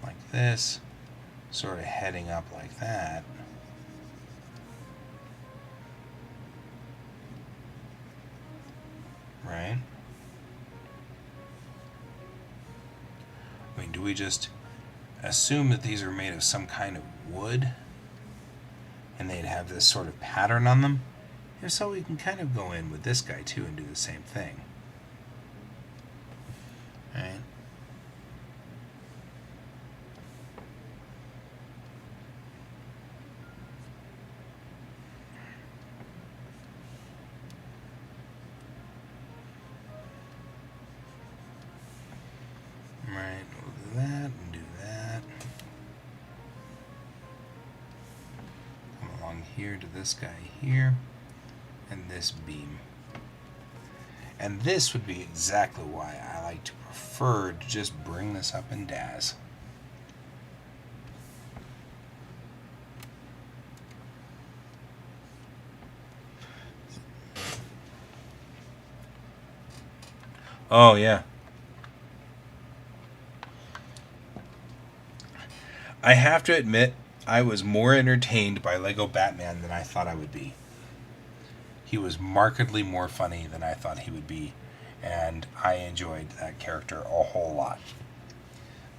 A: like this, sort of heading up like that. Right? I mean, do we just assume that these are made of some kind of wood and they'd have this sort of pattern on them? If so, we can kind of go in with this guy too and do the same thing. Right? Right, we'll do that and do that. Come along here to this guy here, and this beam. And this would be exactly why I like to prefer to just bring this up in DAZ. Oh, yeah. I have to admit, I was more entertained by Lego Batman than I thought I would be. He was markedly more funny than I thought he would be, and I enjoyed that character a whole lot.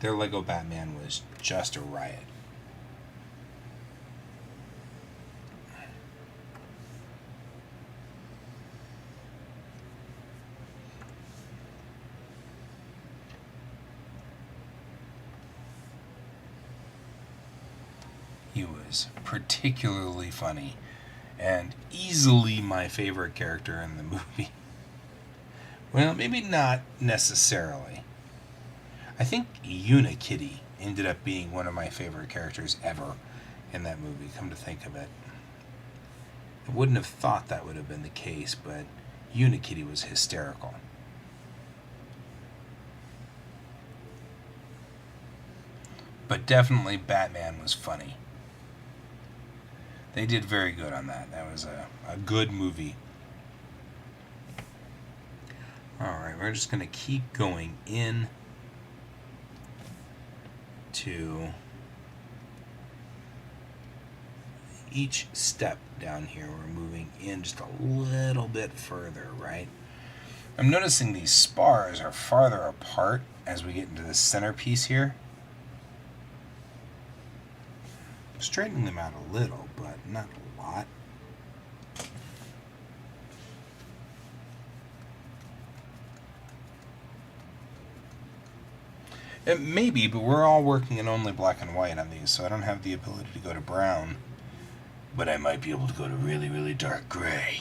A: Their Lego Batman was just a riot. He was particularly funny, and easily my favorite character in the movie. Well, maybe not necessarily. I think Unikitty ended up being one of my favorite characters ever in that movie, come to think of it. I wouldn't have thought that would have been the case, but Unikitty was hysterical. But definitely Batman was funny. They did very good on that. That was a good movie. Alright, we're just going to keep going in to each step down here. We're moving in just a little bit further, right? I'm noticing these spars are farther apart as we get into the centerpiece here. I'm straightening them out a little, but not a lot. Maybe, but we're all working in only black and white on these, so I don't have the ability to go to brown. But I might be able to go to really, really dark gray.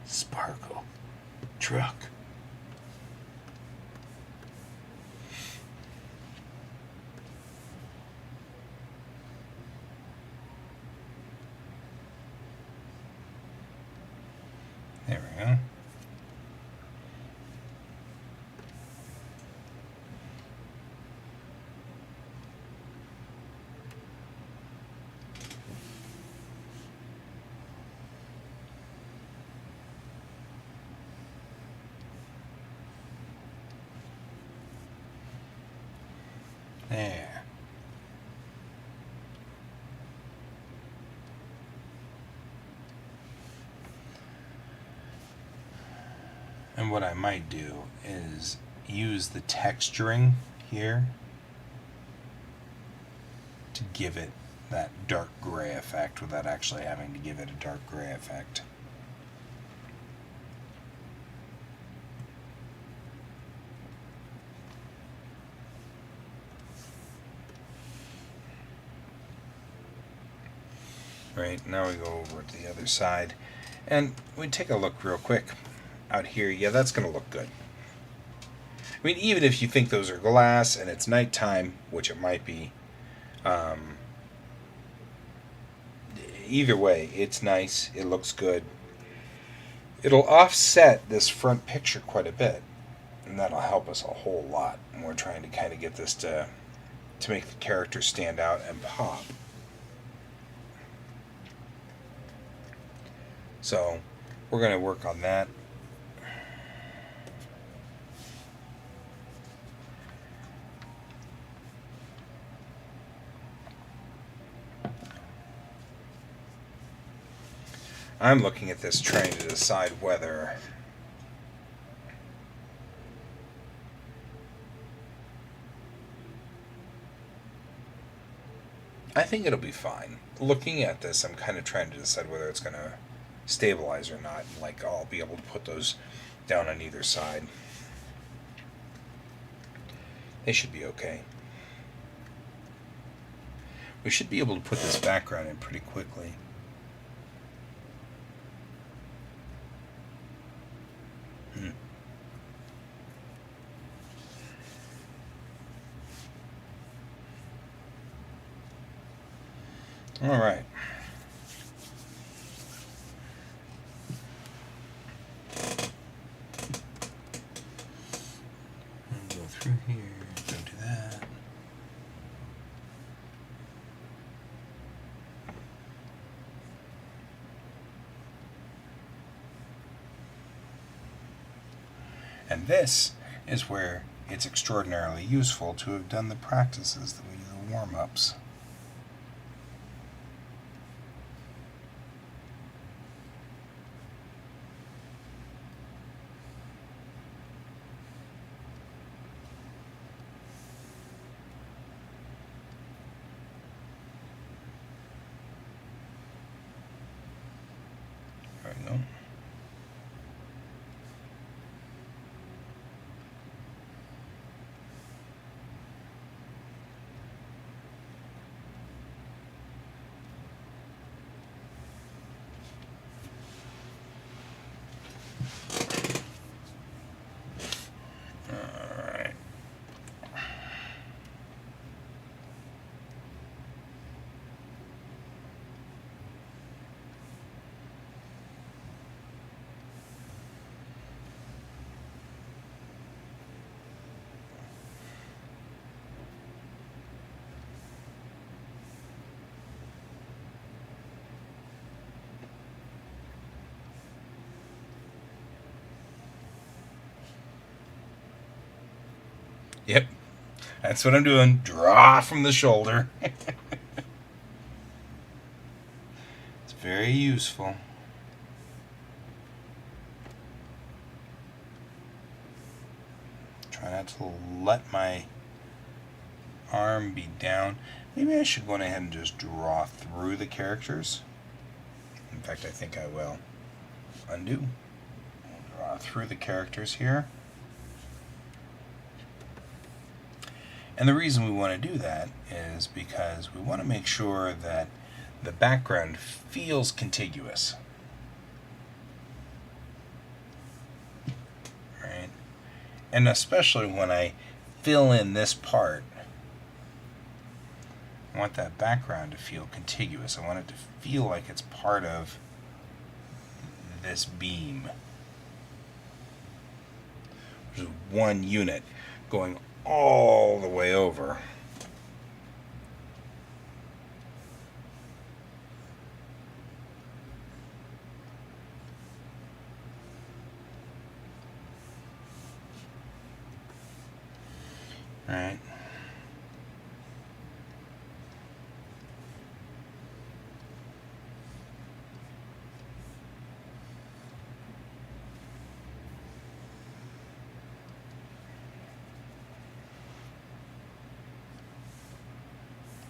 A: Sparkle. Truck. There we go. There. And what I might do is use the texturing here to give it that dark gray effect without actually having to give it a dark gray effect. Right, now we go over to the other side and we take a look real quick out here. Yeah, that's going to look good. I mean, even if you think those are glass and it's nighttime, which it might be, either way, it's nice, it looks good. It'll offset this front picture quite a bit, and that'll help us a whole lot when we're trying to kind of get this to make the character stand out and pop. So we're going to work on that. I'm looking at this trying to decide whether I think it'll be fine. Looking at this, I'm kind of trying to decide whether it's going to stabilize or not. Like, I'll be able to put those down on either side. They should be okay. We should be able to put this background in pretty quickly. All right. Go through here, don't do that. And this is where it's extraordinarily useful to have done the practices that we do the warm-ups. There we go. Yep, that's what I'm doing. Draw from the shoulder. It's very useful. Try not to let my arm be down. Maybe I should go ahead and just draw through the characters. In fact, I think I will. Undo. We'll draw through the characters here. And the reason we want to do that is because we want to make sure that the background feels contiguous. Right? And especially when I fill in this part, I want that background to feel contiguous. I want it to feel like it's part of this beam. Which is one unit going all the way over. All right.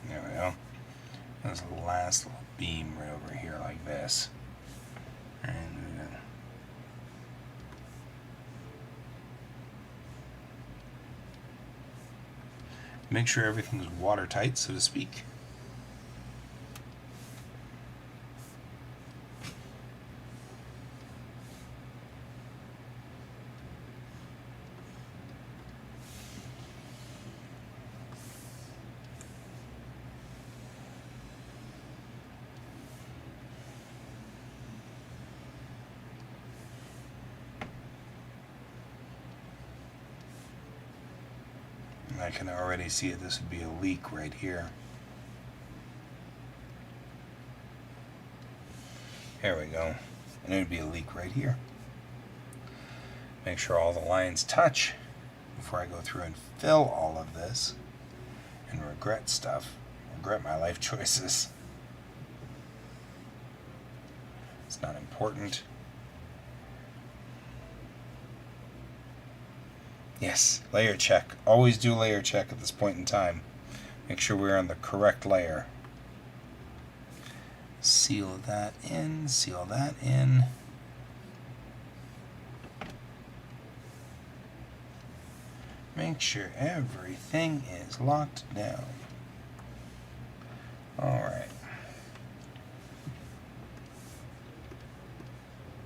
A: There we go. There's the last little beam right over here like this. And make sure everything's watertight, so to speak. I can already see it. This would be a leak right here. There we go. And it would be a leak right here. Make sure all the lines touch before I go through and fill all of this and regret stuff. Regret my life choices. It's not important. Yes, layer check. Always do layer check at this point in time. Make sure we're on the correct layer. Seal that in, seal that in. Make sure everything is locked down. Alright.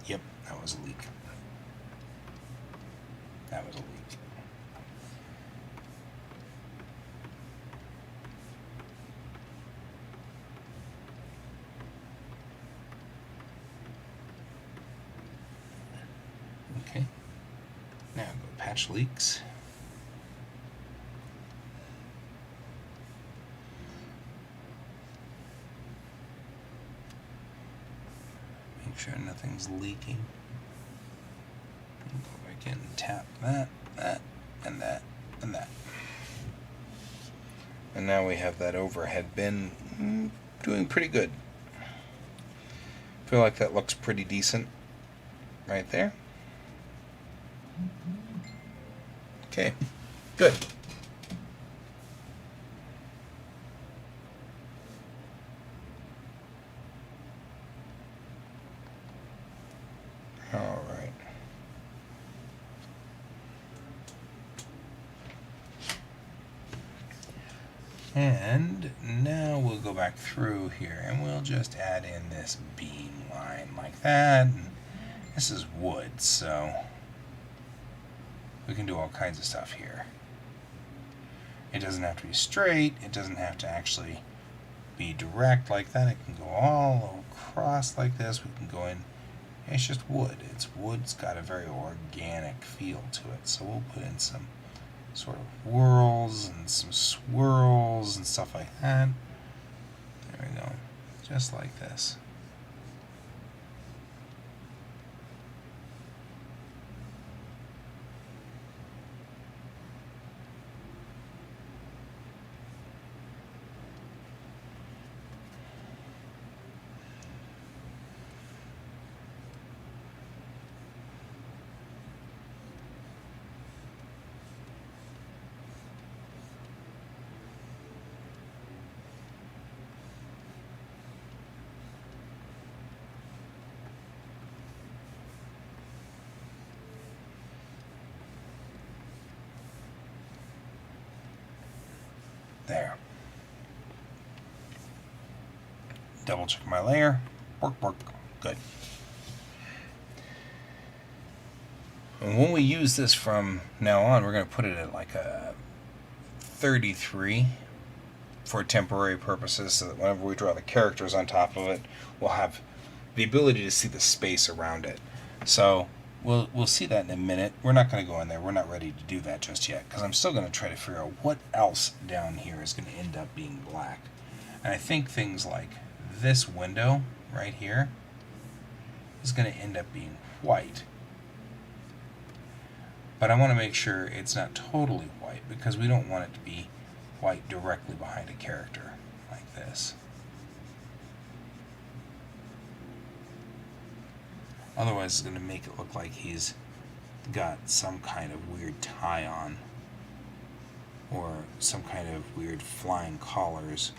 A: Yep, that was a leak. That was a leak. Okay, now go patch leaks. Make sure nothing's leaking. Go back in and tap that, that, and that, and that. And now we have that overhead bin doing pretty good. Feel like that looks pretty decent right there. Okay, good. All right. And now we'll go back through here and we'll just add in this beam line like that. And this is wood, so we can do all kinds of stuff here. It doesn't have to be straight. It doesn't have to actually be direct like that. It can go all across like this. We can go in. It's just wood. It's wood's got a very organic feel to it. So we'll put in some sort of whirls and some swirls and stuff like that. There we go. Just like this. There. Double check my layer. Work. Good. And when we use this from now on, we're going to put it at like a 33 for temporary purposes, so that whenever we draw the characters on top of it, we'll have the ability to see the space around it. So we'll see that in a minute. We're not going to go in there. We're not ready to do that just yet, because I'm still going to try to figure out what else down here is going to end up being black. And I think things like this window right here is going to end up being white. But I want to make sure it's not totally white, because we don't want it to be white directly behind a character like this. Otherwise it's going to make it look like he's got some kind of weird tie on, or some kind of weird flying collars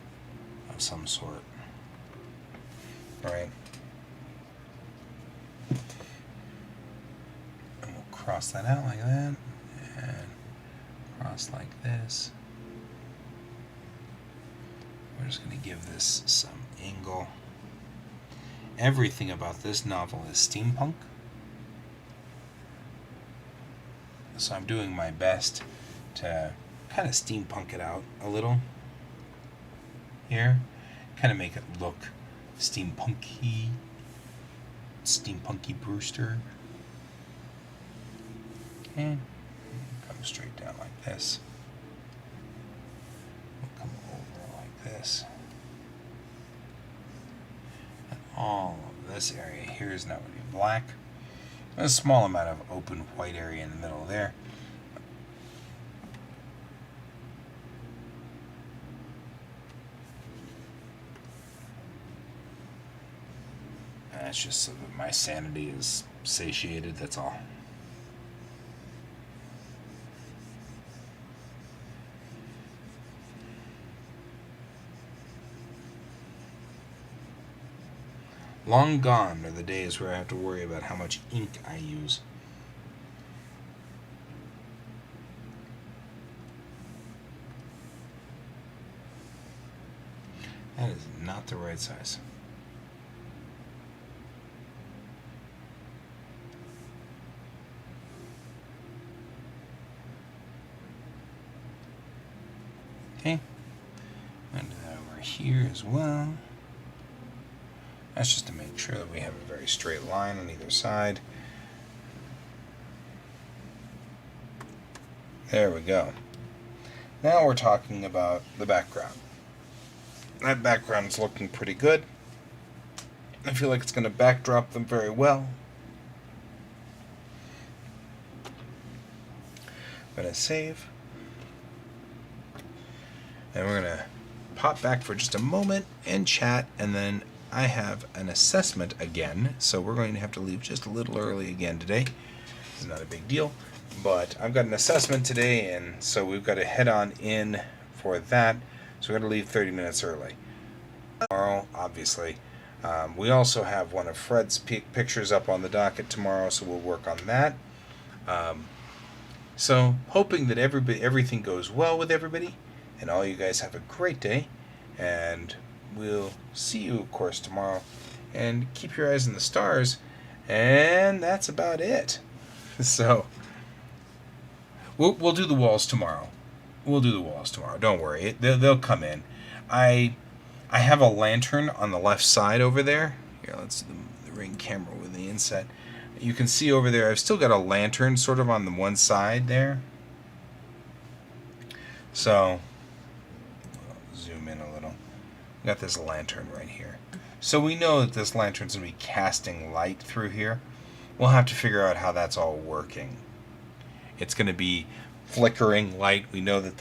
A: of some sort. Alright. And we'll cross that out like that, and cross like this. We're just going to give this some angle. Everything about this novel is steampunk, so I'm doing my best to kind of steampunk it out a little here, kind of make it look steampunky Brewster. Okay, come straight down like this. We'll come over like this. And all of this area here is now going to be black. A small amount of open white area in the middle there. That's just so that my sanity is satiated, that's all. Long gone are the days where I have to worry about how much ink I use. That is not the right size. Okay, I'm going to do that over here as well. That's just to make sure that we have a very straight line on either side. There we go. Now we're talking about the background. That background is looking pretty good. I feel like it's going to backdrop them very well. I'm going to save. And we're going to pop back for just a moment and chat, and then I have an assessment again, so we're going to have to leave just a little early again today. It's not a big deal, but I've got an assessment today, and so we've got to head on in for that, so we're going to leave 30 minutes early. Tomorrow, obviously. We also have one of Fred's pictures up on the docket tomorrow, so we'll work on that. So, hoping that everything goes well with everybody, and all you guys have a great day, and we'll see you, of course, tomorrow. And keep your eyes on the stars, and that's about it. So, we'll do the walls tomorrow. Don't worry, they'll come in. I have a lantern on the left side over there. Here, let's do the ring camera with the inset. You can see over there, I've still got a lantern sort of on the one side there. So, I'll zoom in a little. Got this lantern right here. So we know that this lantern's going to be casting light through here. We'll have to figure out how that's all working. It's going to be flickering light. We know that